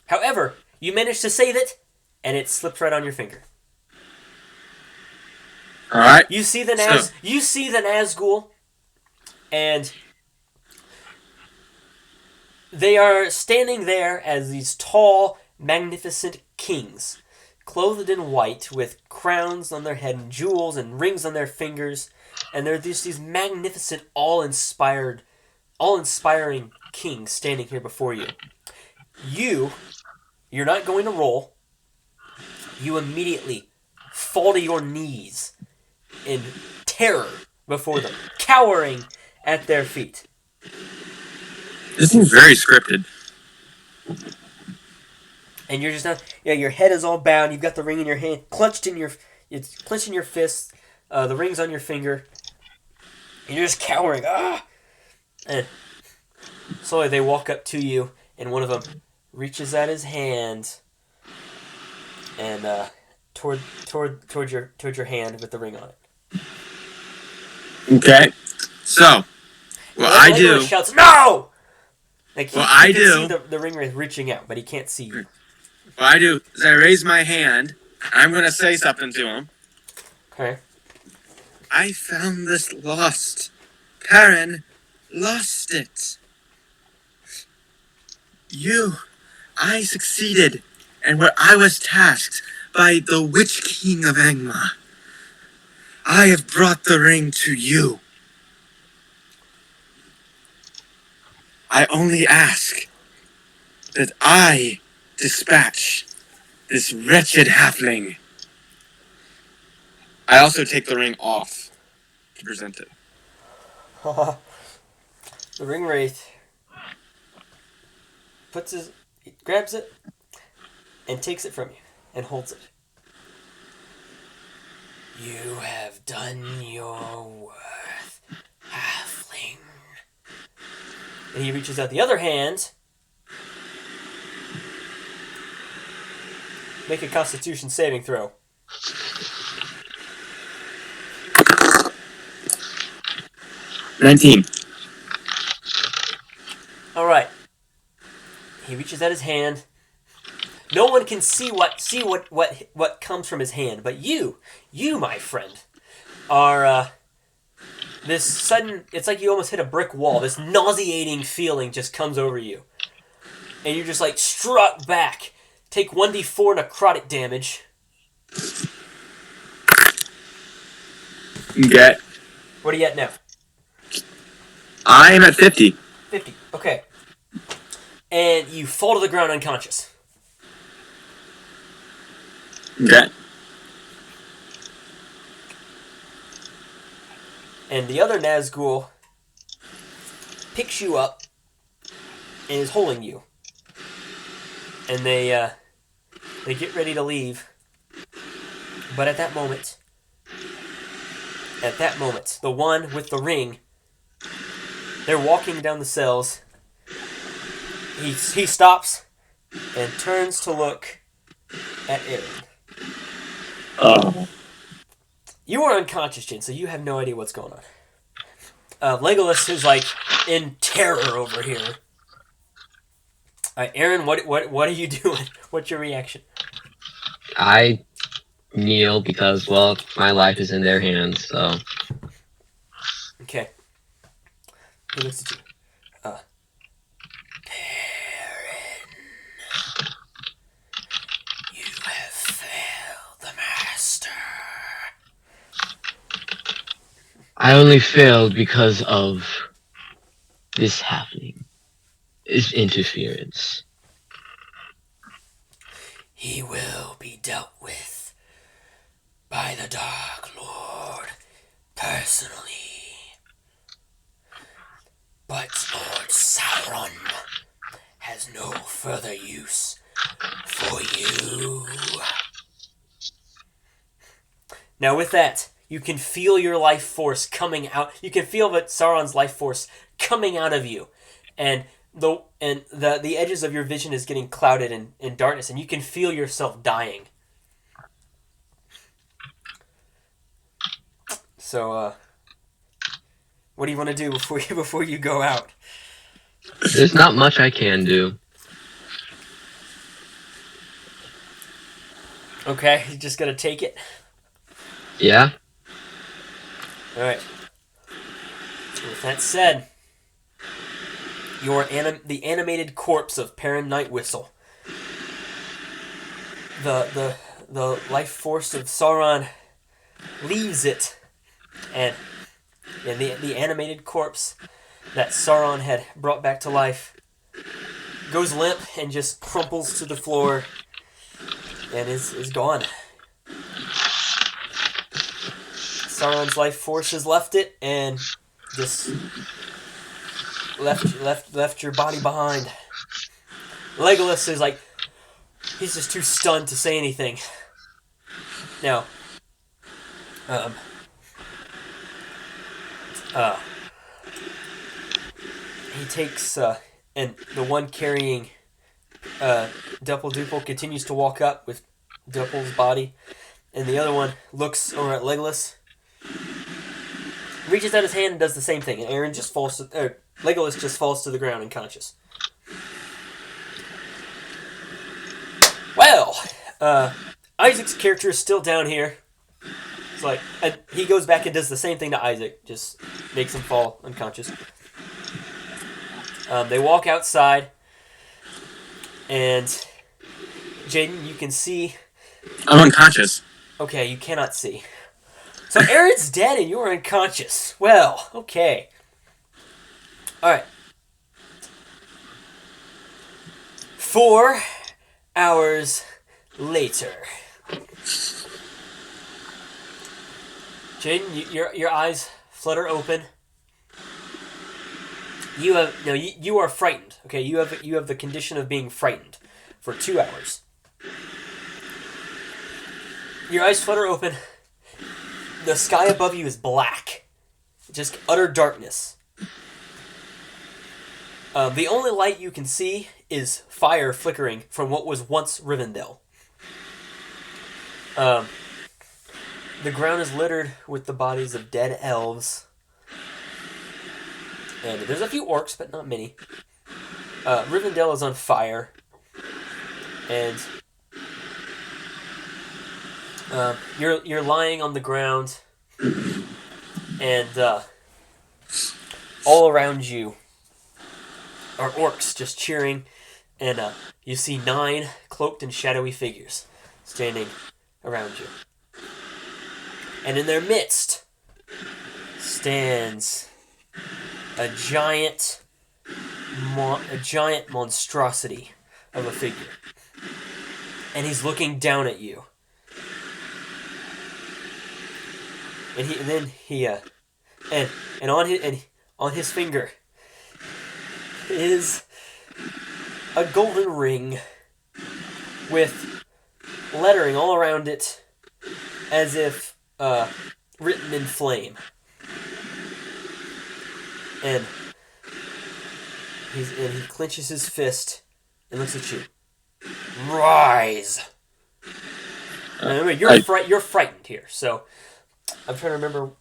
However, you manage to save it, and it slips right on your finger. All right. You see the Nazgul, and they are standing there as these tall, magnificent kings, clothed in white, with crowns on their head and jewels and rings on their fingers, and they're just these magnificent, awe-inspiring kings standing here before you. You're not going to roll. You immediately fall to your knees in terror before them, cowering at their feet. This is very scripted. And you're just not. Yeah, your head is all bound. You've got the ring in your hand, it's clenched in your fist. The ring's on your finger, and you're just cowering. Ah! And slowly they walk up to you, and one of them reaches out his hand and toward your hand with the ring on it. Okay. So, what I do... Legolas shouts, "No!" Like he can do... see the ring reaching out, but he can't see you. What I do is I raise my hand. I'm going to say something to him. Okay. I found this lost. Perrin lost it. I succeeded in what I was tasked by the Witch King of Angmar. I have brought the ring to you. I only ask that I dispatch this wretched halfling. I also take the ring off to present it. The ring wraith grabs it and takes it from you and holds it. You have done your worth, halfling. And he reaches out the other hand. Make a Constitution saving throw. $19. All right. He reaches out his hand. No one can see what comes from his hand, but you, my friend, are this sudden. It's like you almost hit a brick wall. This nauseating feeling just comes over you, and you're just like struck back take 1d4 necrotic damage. Okay. What are you at now? I'm at 50. 50. Okay. And you fall to the ground unconscious. Okay. And the other Nazgul picks you up and is holding you. And they get ready to leave. But at that moment, the one with the ring, they're walking down the cells. He stops and turns to look at Aaron. Oh. You are unconscious, Jin, so you have no idea what's going on. Legolas is like in terror over here. Aaron, what are you doing? What's your reaction? I kneel because, well, my life is in their hands, so. Okay. He looks at you. Perrin, you have failed the master. I only failed because of this happening. This interference. He will be dealt with by the Dark Lord personally. But Lord Sauron has no further use for you. Now with that, you can feel your life force coming out. You can feel that Sauron's life force coming out of you. And the edges of your vision is getting clouded in darkness, and you can feel yourself dying. So, what do you want to do before you go out? There's not much I can do. Okay, you just gotta take it. Yeah? All right. With that said, the animated corpse of Perrin Nightwhistle. The life force of Sauron leaves it, and the animated corpse that Sauron had brought back to life goes limp and just crumples to the floor and is gone. Sauron's life force has left it and just left your body behind. Legolas is like, he's just too stunned to say anything. Now, he takes and the one carrying Duple continues to walk up with Dupple's body, and the other one looks over at Legolas, reaches out his hand and does the same thing, and Legolas just falls to the ground unconscious. Well, Isaac's character is still down here. It's like, and he goes back and does the same thing to Isaac, just makes him fall unconscious. They walk outside, and Jaden, you can see. I'm unconscious. Okay, you cannot see. So Aaron's dead and you're unconscious. Well, okay. Alright. 4 hours later. Jaden, your eyes flutter open. You are frightened. Okay, you have the condition of being frightened for 2 hours. Your eyes flutter open. The sky above you is black. Just utter darkness. The only light you can see is fire flickering from what was once Rivendell. The ground is littered with the bodies of dead elves. And there's a few orcs, but not many. Rivendell is on fire. And you're lying on the ground, and all around you are orcs just cheering And you see 9 cloaked and shadowy figures standing around you. And in their midst stands a giant monstrosity of a figure. And he's looking down at you. And on his finger is a golden ring with lettering all around it, as if written in flame. And he clenches his fist and looks at you. Rise. Now, remember, you're frightened here. So I'm trying to remember.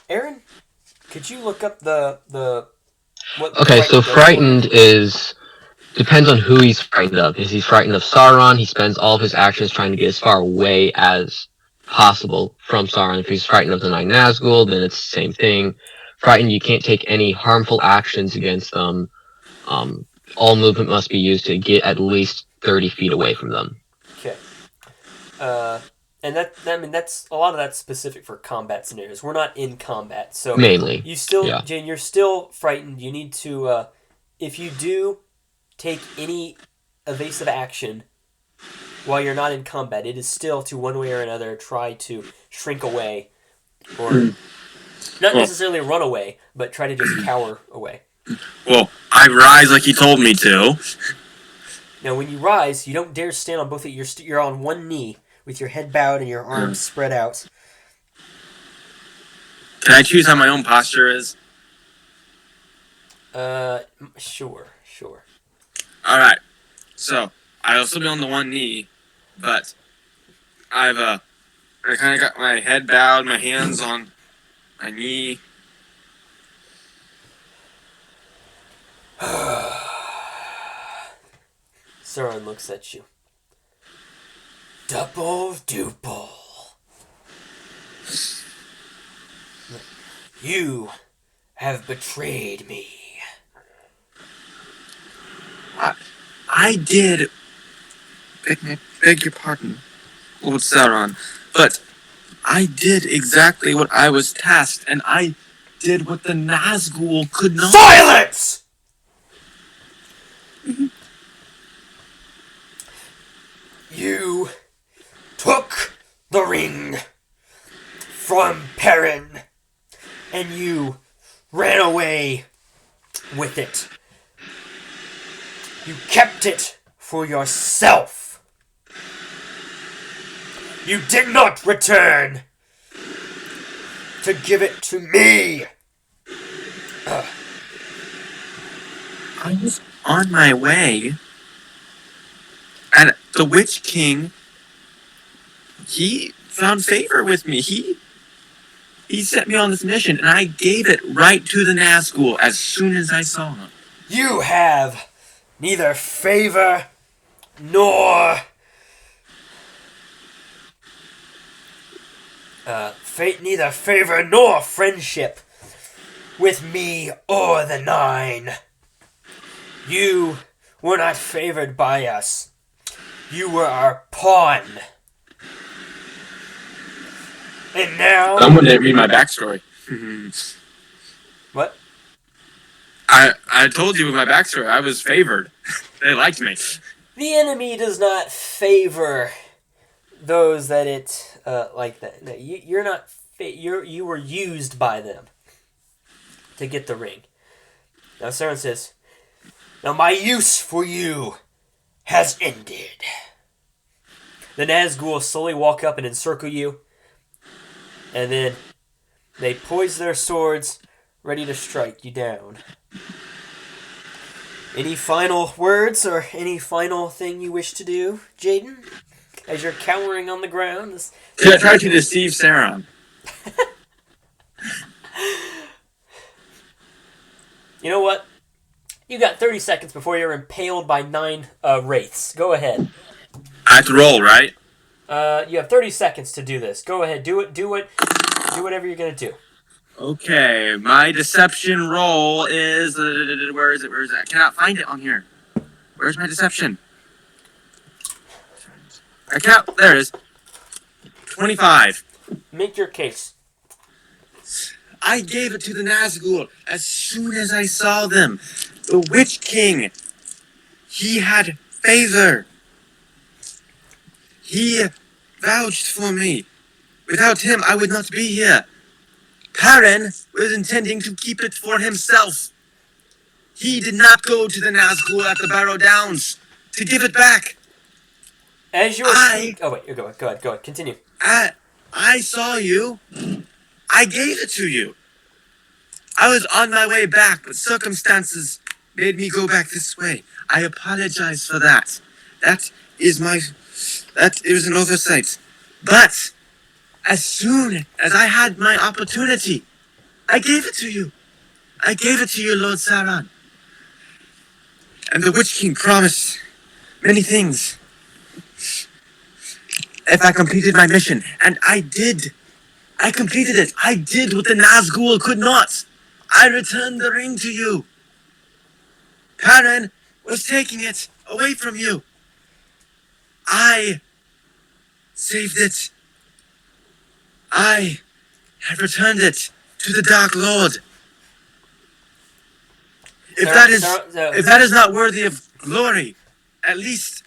Aaron, could you look up the what? Okay, so frightened depends on who he's frightened of. If he's frightened of Sauron, he spends all of his actions trying to get as far away as possible from Sauron. If he's frightened of the Nine Nazgul, then it's the same thing. Frightened, you can't take any harmful actions against them. All movement must be used to get at least 30 feet away from them. Okay. And that's a lot of that's specific for combat scenarios. We're not in combat, so mainly. Jane, you're still frightened. You need to, if you do take any evasive action while you're not in combat, it is still to one way or another try to shrink away, or not necessarily run away, but try to just cower away. Well, I rise like he told me to. Now, when you rise, you don't dare stand on both feet. You're on one knee with your head bowed and your arms spread out. Can I choose how my own posture is? Sure. Alright. So, I'll still be on the one knee, but I kind of got my head bowed, my hands on my knee. Sauron looks at you. Double duple. You have betrayed me. I did. Beg your pardon, Lord Sauron, but I did exactly what I was tasked, and I did what the Nazgul could not. Silence! You took the ring from Perrin, and you ran away with it. You kept it for yourself. You did not return to give it to me. I was on my way, and the Witch King, he found favor with me. He set me on this mission, and I gave it right to the Nazgul as soon as I saw him. You have neither favor nor neither favor nor friendship with me or the Nine. You were not favored by us. You were our pawn. And now... Someone didn't read my backstory. What? I told you with my backstory, I was favored. They liked me. The enemy does not favor those that it like that. No, you're not. You were used by them to get the ring. Now Sauron says, "Now my use for you has ended." The Nazgul slowly walk up and encircle you, and then they poise their swords, ready to strike you down. Any final words or any final thing you wish to do, Jaden? As you're cowering on the ground? Try to deceive Sauron. You know what? You got 30 seconds before you're impaled by 9 wraiths. Go ahead. I have to roll, right? You have 30 seconds to do this. Go ahead. Do whatever you're going to do. Okay, my deception roll is... where is it? I cannot find it on here. Where's my deception? I can't. There it is. 25. Make your case. I gave it to the Nazgul as soon as I saw them. The Witch King. He had favor. He vouched for me. Without him, I would not be here. Perrin was intending to keep it for himself. He did not go to the Nazgul at the Barrow Downs to give it back. As you were oh wait, go ahead, continue. I saw you. I gave it to you. I was on my way back, but circumstances made me go back this way. I apologize for that. That it was an oversight. But as soon as I had my opportunity, I gave it to you. I gave it to you, Lord Sauron. And the Witch King promised many things if I completed my mission. And I did. I completed it. I did what the Nazgul could not. I returned the ring to you. Perrin was taking it away from you. I saved it. I have returned it to the Dark Lord. If that is not worthy of glory, at least,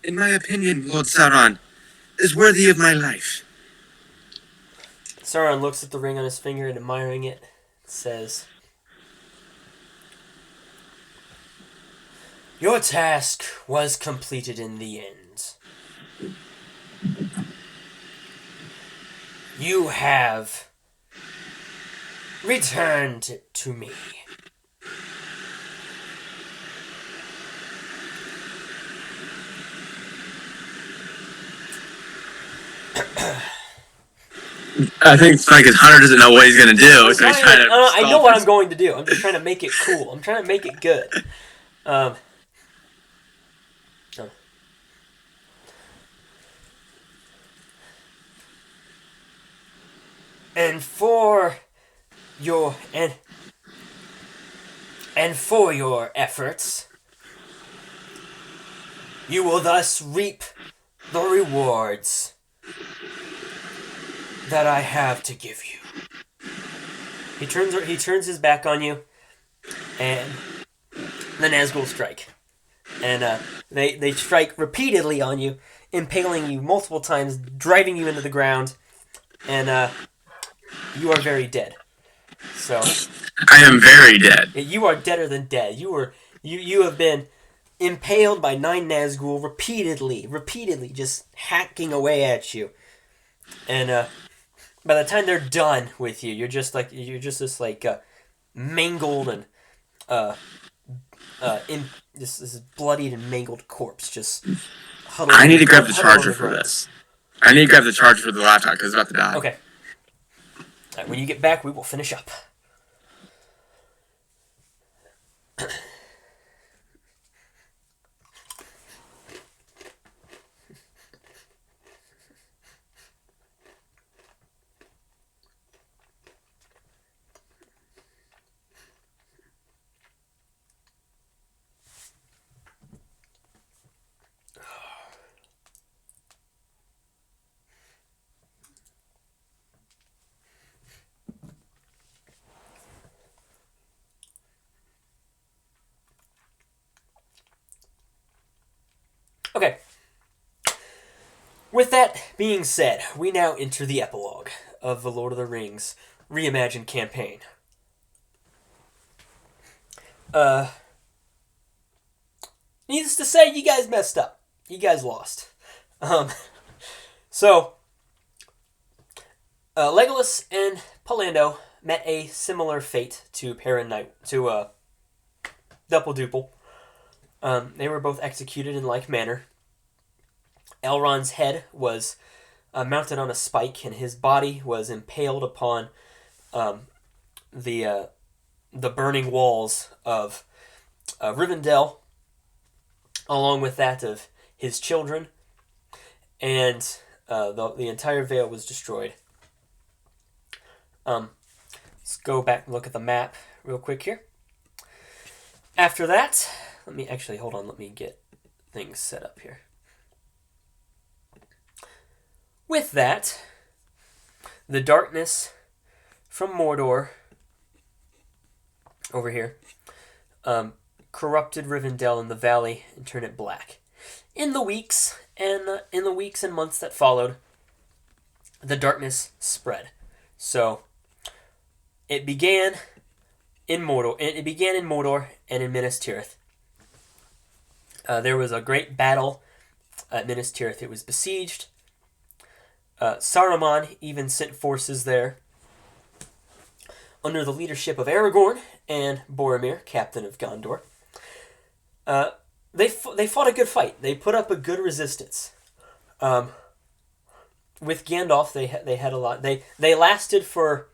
in my opinion, Lord Sauron, is worthy of my life. Sauron looks at the ring on his finger and admiring it, says, "Your task was completed in the end. You have returned it to me." I think Frank Hunter doesn't know what he's going to do, so he's trying to... I know what I'm going to do. I'm just trying to make it cool. I'm trying to make it good. And for your efforts, you will thus reap the rewards that I have to give you. He turns his back on you, and the Nazgul strike. And they strike repeatedly on you, impaling you multiple times, driving you into the ground, and you are very dead. So I am very dead. you are deader than dead. You have been impaled by 9 Nazgul repeatedly, just hacking away at you. And by the time they're done with you, you're just this mangled and this bloodied and mangled corpse just huddled. I need to grab the charger for this. I need to grab the charger for the laptop because it's about to die. Okay. All right, when you get back, we will finish up. Okay. With that being said, we now enter the epilogue of the Lord of the Rings Reimagined campaign. Needless to say, you guys messed up. You guys lost. So, Legolas and Pallando met a similar fate to Perrin to Duple Duple. They were both executed in like manner. Elrond's head was mounted on a spike, and his body was impaled upon the burning walls of Rivendell, along with that of his children, and the entire Vale was destroyed. Let's go back and look at the map real quick here. After that, let me actually hold on. Let me get things set up here. With that, the darkness from Mordor over here corrupted Rivendell in the valley and turned it black. In the weeks and months that followed, the darkness spread. So it began in Mordor. It began in Mordor and in Minas Tirith. There was a great battle at Minas Tirith. It was besieged. Saruman even sent forces there under the leadership of Aragorn and Boromir, captain of Gondor. They fought a good fight. They put up a good resistance. With Gandalf, they had a lot. They lasted for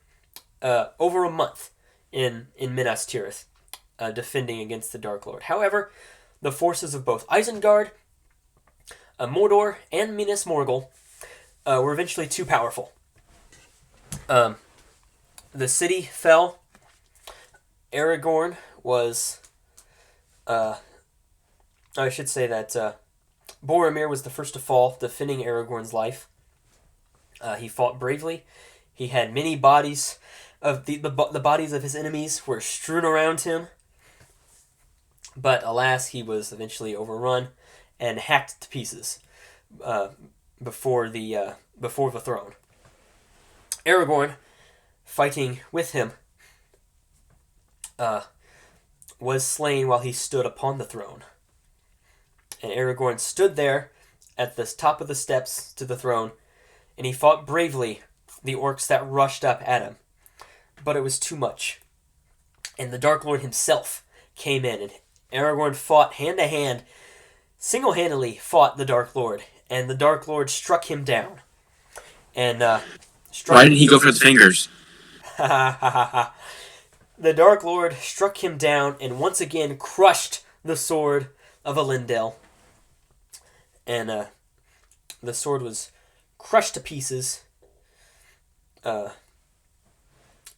over a month in Minas Tirith, defending against the Dark Lord. However, the forces of both Isengard, Mordor, and Minas Morgul were eventually too powerful. The city fell. Aragorn was... I should say that Boromir was the first to fall, defending Aragorn's life. He fought bravely. He had many bodies of the bodies of his enemies were strewn around him. But alas, he was eventually overrun and hacked to pieces before the throne. Aragorn, fighting with him, was slain while he stood upon the throne. And Aragorn stood there at the top of the steps to the throne, and he fought bravely the orcs that rushed up at him. But it was too much. And the Dark Lord himself came in, and Aragorn fought hand to hand, single-handedly fought the Dark Lord, and the Dark Lord struck him down. And why didn't he go for his fingers? The Dark Lord struck him down and once again crushed the sword of Elendil. And the sword was crushed to pieces. And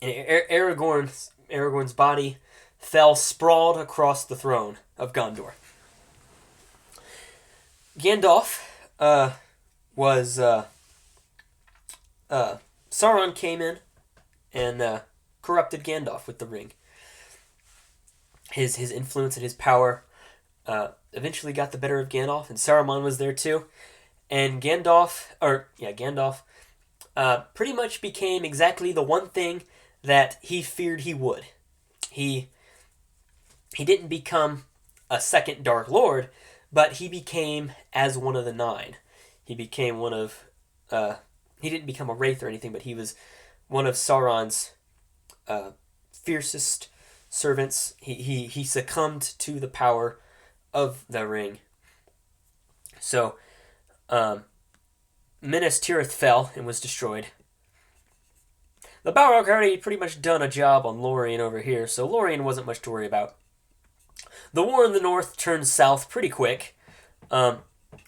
Aragorn's body fell sprawled across the throne of Gondor. Gandalf was... Sauron came in and corrupted Gandalf with the ring. His influence and his power eventually got the better of Gandalf, and Saruman was there too. And Gandalf pretty much became exactly the one thing that he feared he would. He didn't become a second Dark Lord, but he became as one of the nine. He became one of... he didn't become a wraith or anything, but he was one of Sauron's fiercest servants. He succumbed to the power of the ring. So, Minas Tirith fell and was destroyed. The Balrog had already pretty much done a job on Lorien over here, so Lorien wasn't much to worry about. The war in the north turned south pretty quick.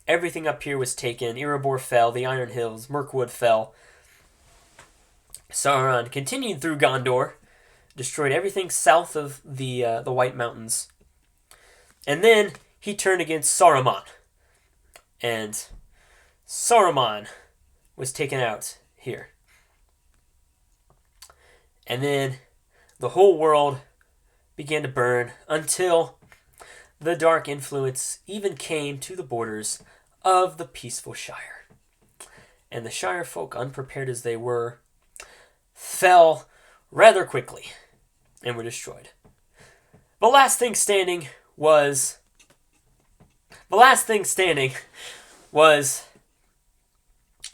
Everything up here was taken. Erebor fell, the Iron Hills, Mirkwood fell. Sauron continued through Gondor, destroyed everything south of the White Mountains. And then he turned against Saruman. And Saruman was taken out here. And then the whole world began to burn until the dark influence even came to the borders of the peaceful Shire. And the Shire folk, unprepared as they were, fell rather quickly and were destroyed. The last thing standing was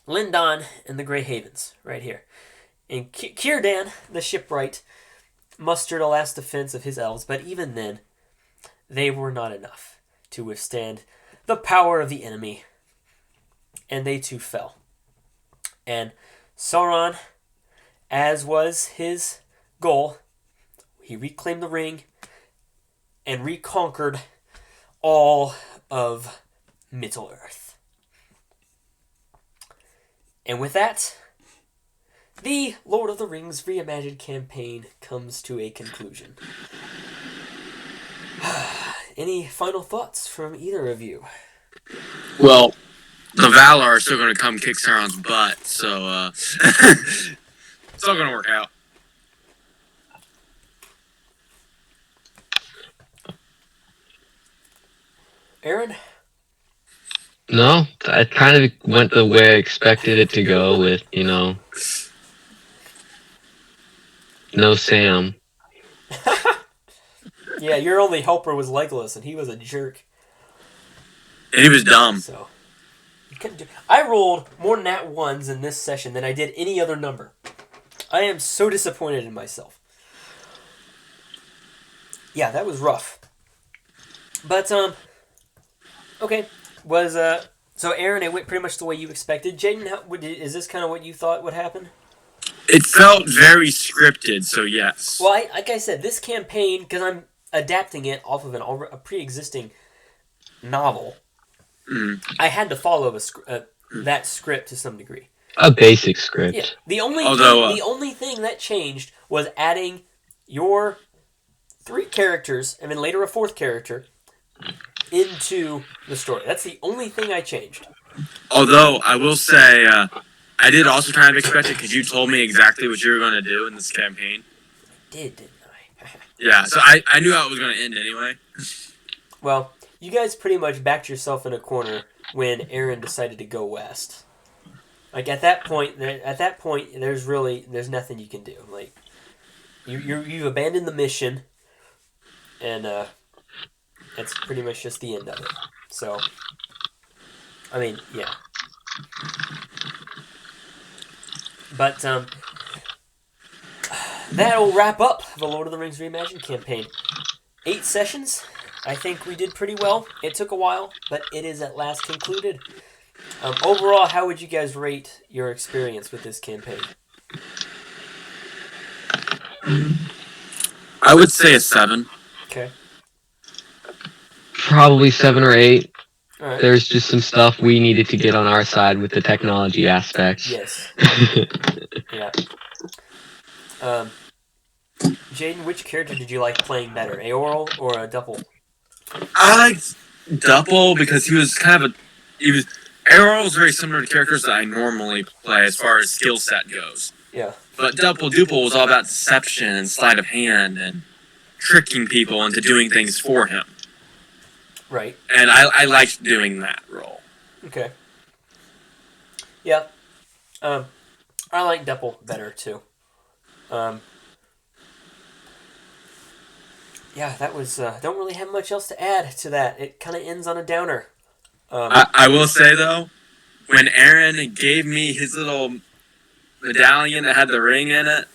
Lindon and the Grey Havens, right here. And Círdan, the shipwright, mustered a last defense of his elves, but even then, they were not enough to withstand the power of the enemy, and they too fell. And Sauron, as was his goal, he reclaimed the ring and reconquered all of Middle-earth. And with that, the Lord of the Rings Reimagined campaign comes to a conclusion. any final thoughts from either of you? Well, the Valar are still going to come kick Sauron's butt, so it's all going to work out. Aaron? No, it kind of went the way I expected it to go with, no Sam. Yeah, your only helper was Legolas, and he was a jerk. And he was dumb. So, you couldn't do. I rolled more nat ones in this session than I did any other number. I am so disappointed in myself. Yeah, that was rough. But okay, so Aaron, it went pretty much the way you expected. Jaden, is this kind of what you thought would happen? It felt very scripted, so yes. Well, like I said, this campaign, because I'm adapting it off of a pre-existing novel, I had to follow that script to some degree. A basic script. Yeah. The only thing that changed was adding your 3 characters, and then later a 4th character, into the story. That's the only thing I changed. Although, I will say, I did also kind of expect it because you told me exactly what you were going to do in this campaign. I didn't I? Yeah, so I knew how it was going to end anyway. Well, you guys pretty much backed yourself in a corner when Aaron decided to go west. Like at that point, there's nothing you can do. Like you've abandoned the mission, and that's pretty much just the end of it. So, I mean, yeah. But that'll wrap up the Lord of the Rings Reimagined campaign. 8 sessions. I think we did pretty well. It took a while, but it is at last concluded. Overall, how would you guys rate your experience with this campaign? I would say a 7. Okay. Probably 7 or 8. All right. There's just some stuff we needed to get on our side with the technology aspects. Yes. Yeah. Jaden, which character did you like playing better, Eorl or a Double? I liked Double because he was Arrow was very similar to characters that I normally play as far as skill set goes. Yeah. But Double Duple was all about deception and sleight of hand and tricking people into doing things for him. Right. And I liked doing that role. Okay. Yeah. I like Double better too. Yeah, that was. Don't really have much else to add to that. It kind of ends on a downer. I will say though, when Aaron gave me his little medallion that had the ring in it.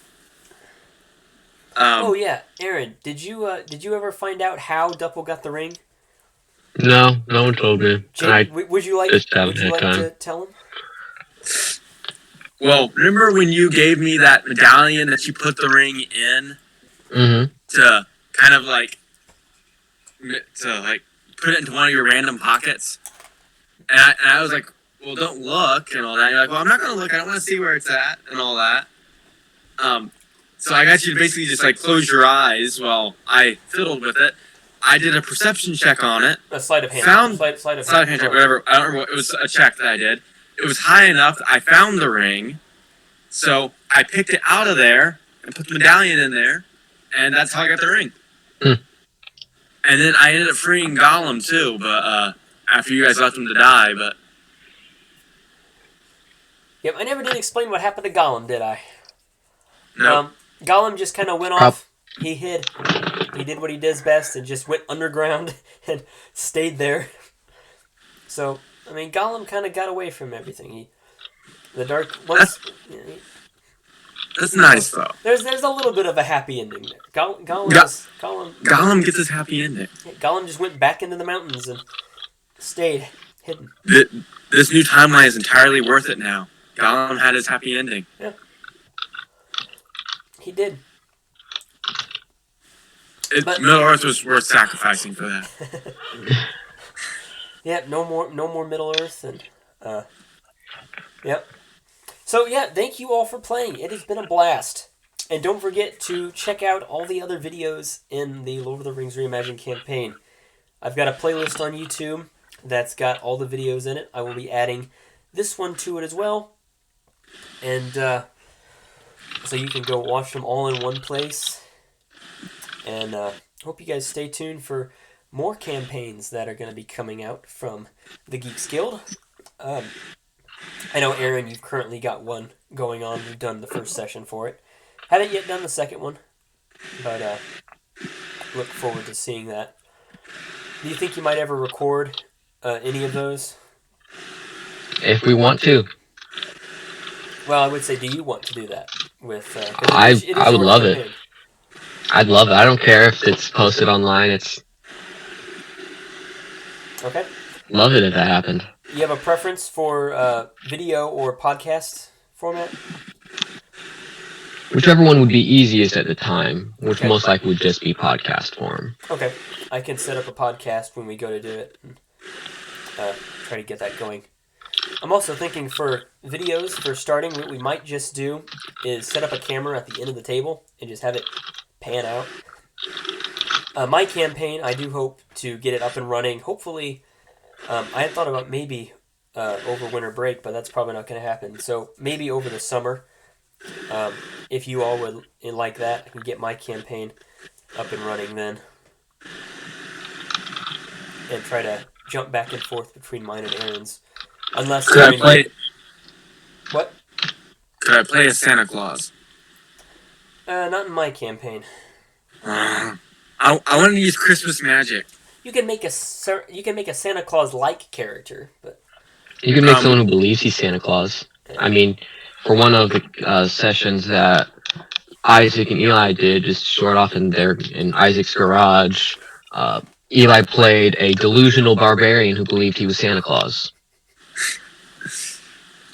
Oh yeah, Aaron, did you ever find out how Double got the ring? No one told me. Jake, would you like time. to tell him? Well, remember when you gave me that medallion that you put the ring in to kind of like put it into one of your random pockets? And I was like, well, don't look and all that. And you're like, well, I'm not going to look. I don't want to see where it's at and all that. So I got you to basically just like close your eyes while I fiddled with it. I did a perception check on it. A sleight of hand. Sleight of hand check, whatever. I don't remember what, it was a check that I did. It was high enough. I found the ring. So I picked it out of there and put the medallion in there. And that's how I got the ring. And then I ended up freeing Gollum too, but after you guys left him to die, but... Yep, I never did explain what happened to Gollum, did I? No. Gollum just kind of went off. He hid. He did what he does best and just went underground and stayed there. So, I mean, Gollum kind of got away from everything. That's nice, though. There's a little bit of a happy ending there. Gollum gets his happy ending. Gollum just went back into the mountains and stayed hidden. This new timeline is entirely worth it now. Gollum had his happy ending. Yeah. He did. Middle-earth was worth sacrificing for that. Yeah, no more Middle-earth, and yep. So yeah, thank you all for playing. It has been a blast, and don't forget to check out all the other videos in the Lord of the Rings Reimagined campaign. I've got a playlist on YouTube that's got all the videos in it. I will be adding this one to it as well. And so you can go watch them all in one place. And hope you guys stay tuned for more campaigns that are going to be coming out from the Geeks Guild. I know, Aaron, you've currently got one going on. You've done the first session for it. Haven't yet done the second one, but look forward to seeing that. Do you think you might ever record any of those? If we want to. Well, I would say, do you want to do that? With I would your love campaign. it. I'd love it. I don't care if it's posted online. It's Okay. love it if that happened. You have a preference for video or podcast format? Whichever one would be easiest at the time, which Okay. most likely would just be podcast form. Okay. I can set up a podcast when we go to do it and try to get that going. I'm also thinking for videos, for starting, what we might just do is set up a camera at the end of the table and just have it pan out. My campaign, I do hope to get it up and running. Hopefully, I had thought about maybe over winter break, but that's probably not going to happen. So maybe over the summer, if you all would like that, I can get my campaign up and running then. And try to jump back and forth between mine and Aaron's. Unless Could I play? What? Could I play as Santa Claus? Not in my campaign. I want to use Christmas magic. You can make a Santa Claus-like character, but You can make someone who believes he's Santa Claus. I mean, for one of the sessions that Isaac and Eli did, just short off in Isaac's garage, Eli played a delusional barbarian who believed he was Santa Claus.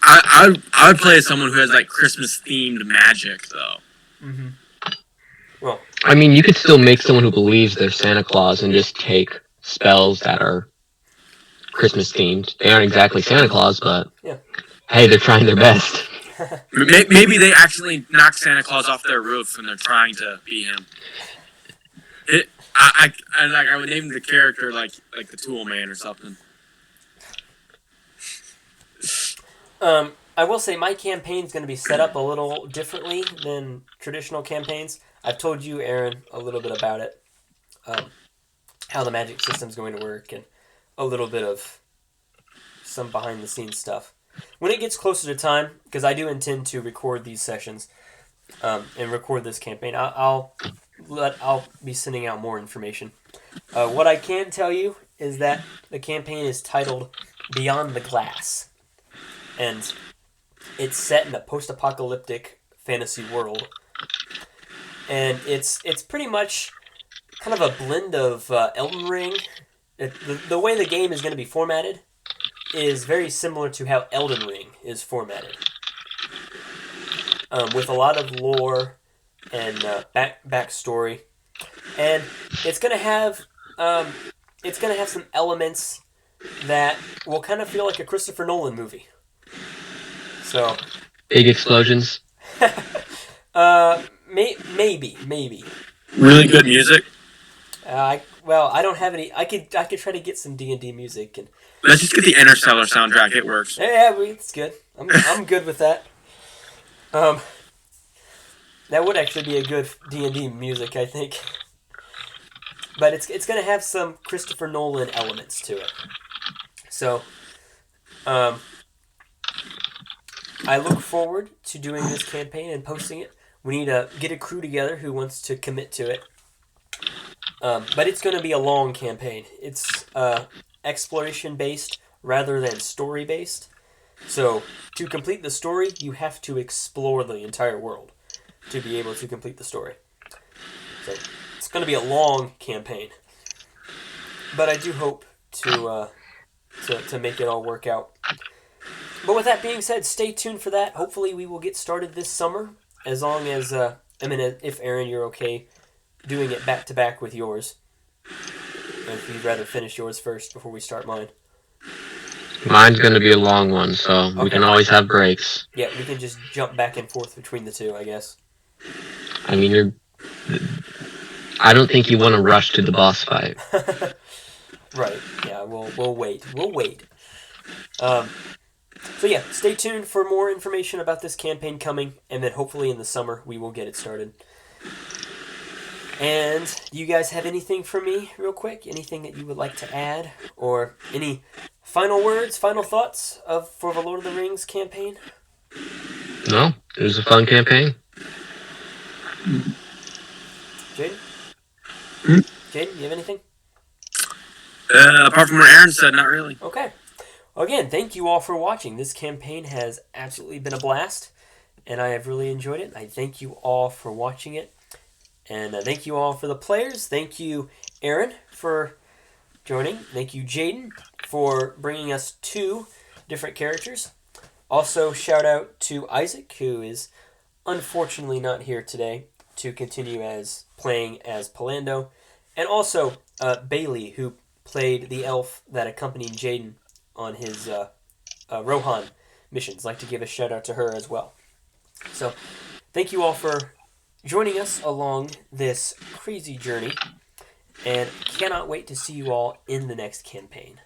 I would play as someone who has like Christmas themed magic though. Mm-hmm. Well, I mean, you could still make someone who believes they're Santa Claus and just take spells that are Christmas themed. They aren't exactly Santa Claus, but yeah. Hey, they're trying their best. Maybe they actually knock Santa Claus off their roof and they're trying to be him. I would name the character like the Tool Man or something. I will say my campaign's going to be set up a little differently than traditional campaigns. I've told you, Aaron, a little bit about it, how the magic system's going to work, and a little bit of some behind-the-scenes stuff. When it gets closer to time, because I do intend to record these sessions and record this campaign, I'll be sending out more information. What I can tell you is that the campaign is titled Beyond the Glass. And it's set in a post-apocalyptic fantasy world. And it's pretty much kind of a blend of Elden Ring. The way the game is going to be formatted is very similar to how Elden Ring is formatted. With a lot of lore and backstory. And it's going to have some elements that will kind of feel like a Christopher Nolan movie. So, Big explosions. maybe. Really good music. I don't have any. I could try to get some D&D music and. Let's just get the Interstellar soundtrack. It works. Yeah, it's good. I'm good with that. That would actually be a good D&D music, I think. But it's gonna have some Christopher Nolan elements to it. So, I look forward to doing this campaign and posting it. We need to get a crew together who wants to commit to it. But it's going to be a long campaign. It's exploration-based rather than story-based. So, to complete the story, you have to explore the entire world to be able to complete the story. So, it's going to be a long campaign. But I do hope to make it all work out. But with that being said, stay tuned for that. Hopefully we will get started this summer, as long as, if Aaron, you're okay doing it back-to-back with yours. If you'd rather finish yours first before we start mine. Mine's going to be a long one, so we can always have breaks. Yeah, we can just jump back and forth between the two, I guess. I mean, I don't think you want to rush to the boss fight. Right. Yeah. We'll wait. We'll wait. Um, so yeah, stay tuned for more information about this campaign coming, and then hopefully in the summer we will get it started. And do you guys have anything for me, real quick? Anything that you would like to add, or any final words, final thoughts for the Lord of the Rings campaign? No, it was a fun campaign. Jaden? Hmm? Jaden, you have anything? Apart from what Aaron said, not really. Okay. Again, thank you all for watching. This campaign has absolutely been a blast, and I have really enjoyed it. I thank you all for watching it, and thank you all for the players. Thank you, Aaron, for joining. Thank you, Jaden, for bringing us 2 different characters. Also, shout out to Isaac, who is unfortunately not here today to continue as playing as Pallando, and also Bailey, who played the elf that accompanied Jaden on his Rohan missions. Like to give a shout out to her as well. So, thank you all for joining us along this crazy journey, and cannot wait to see you all in the next campaign.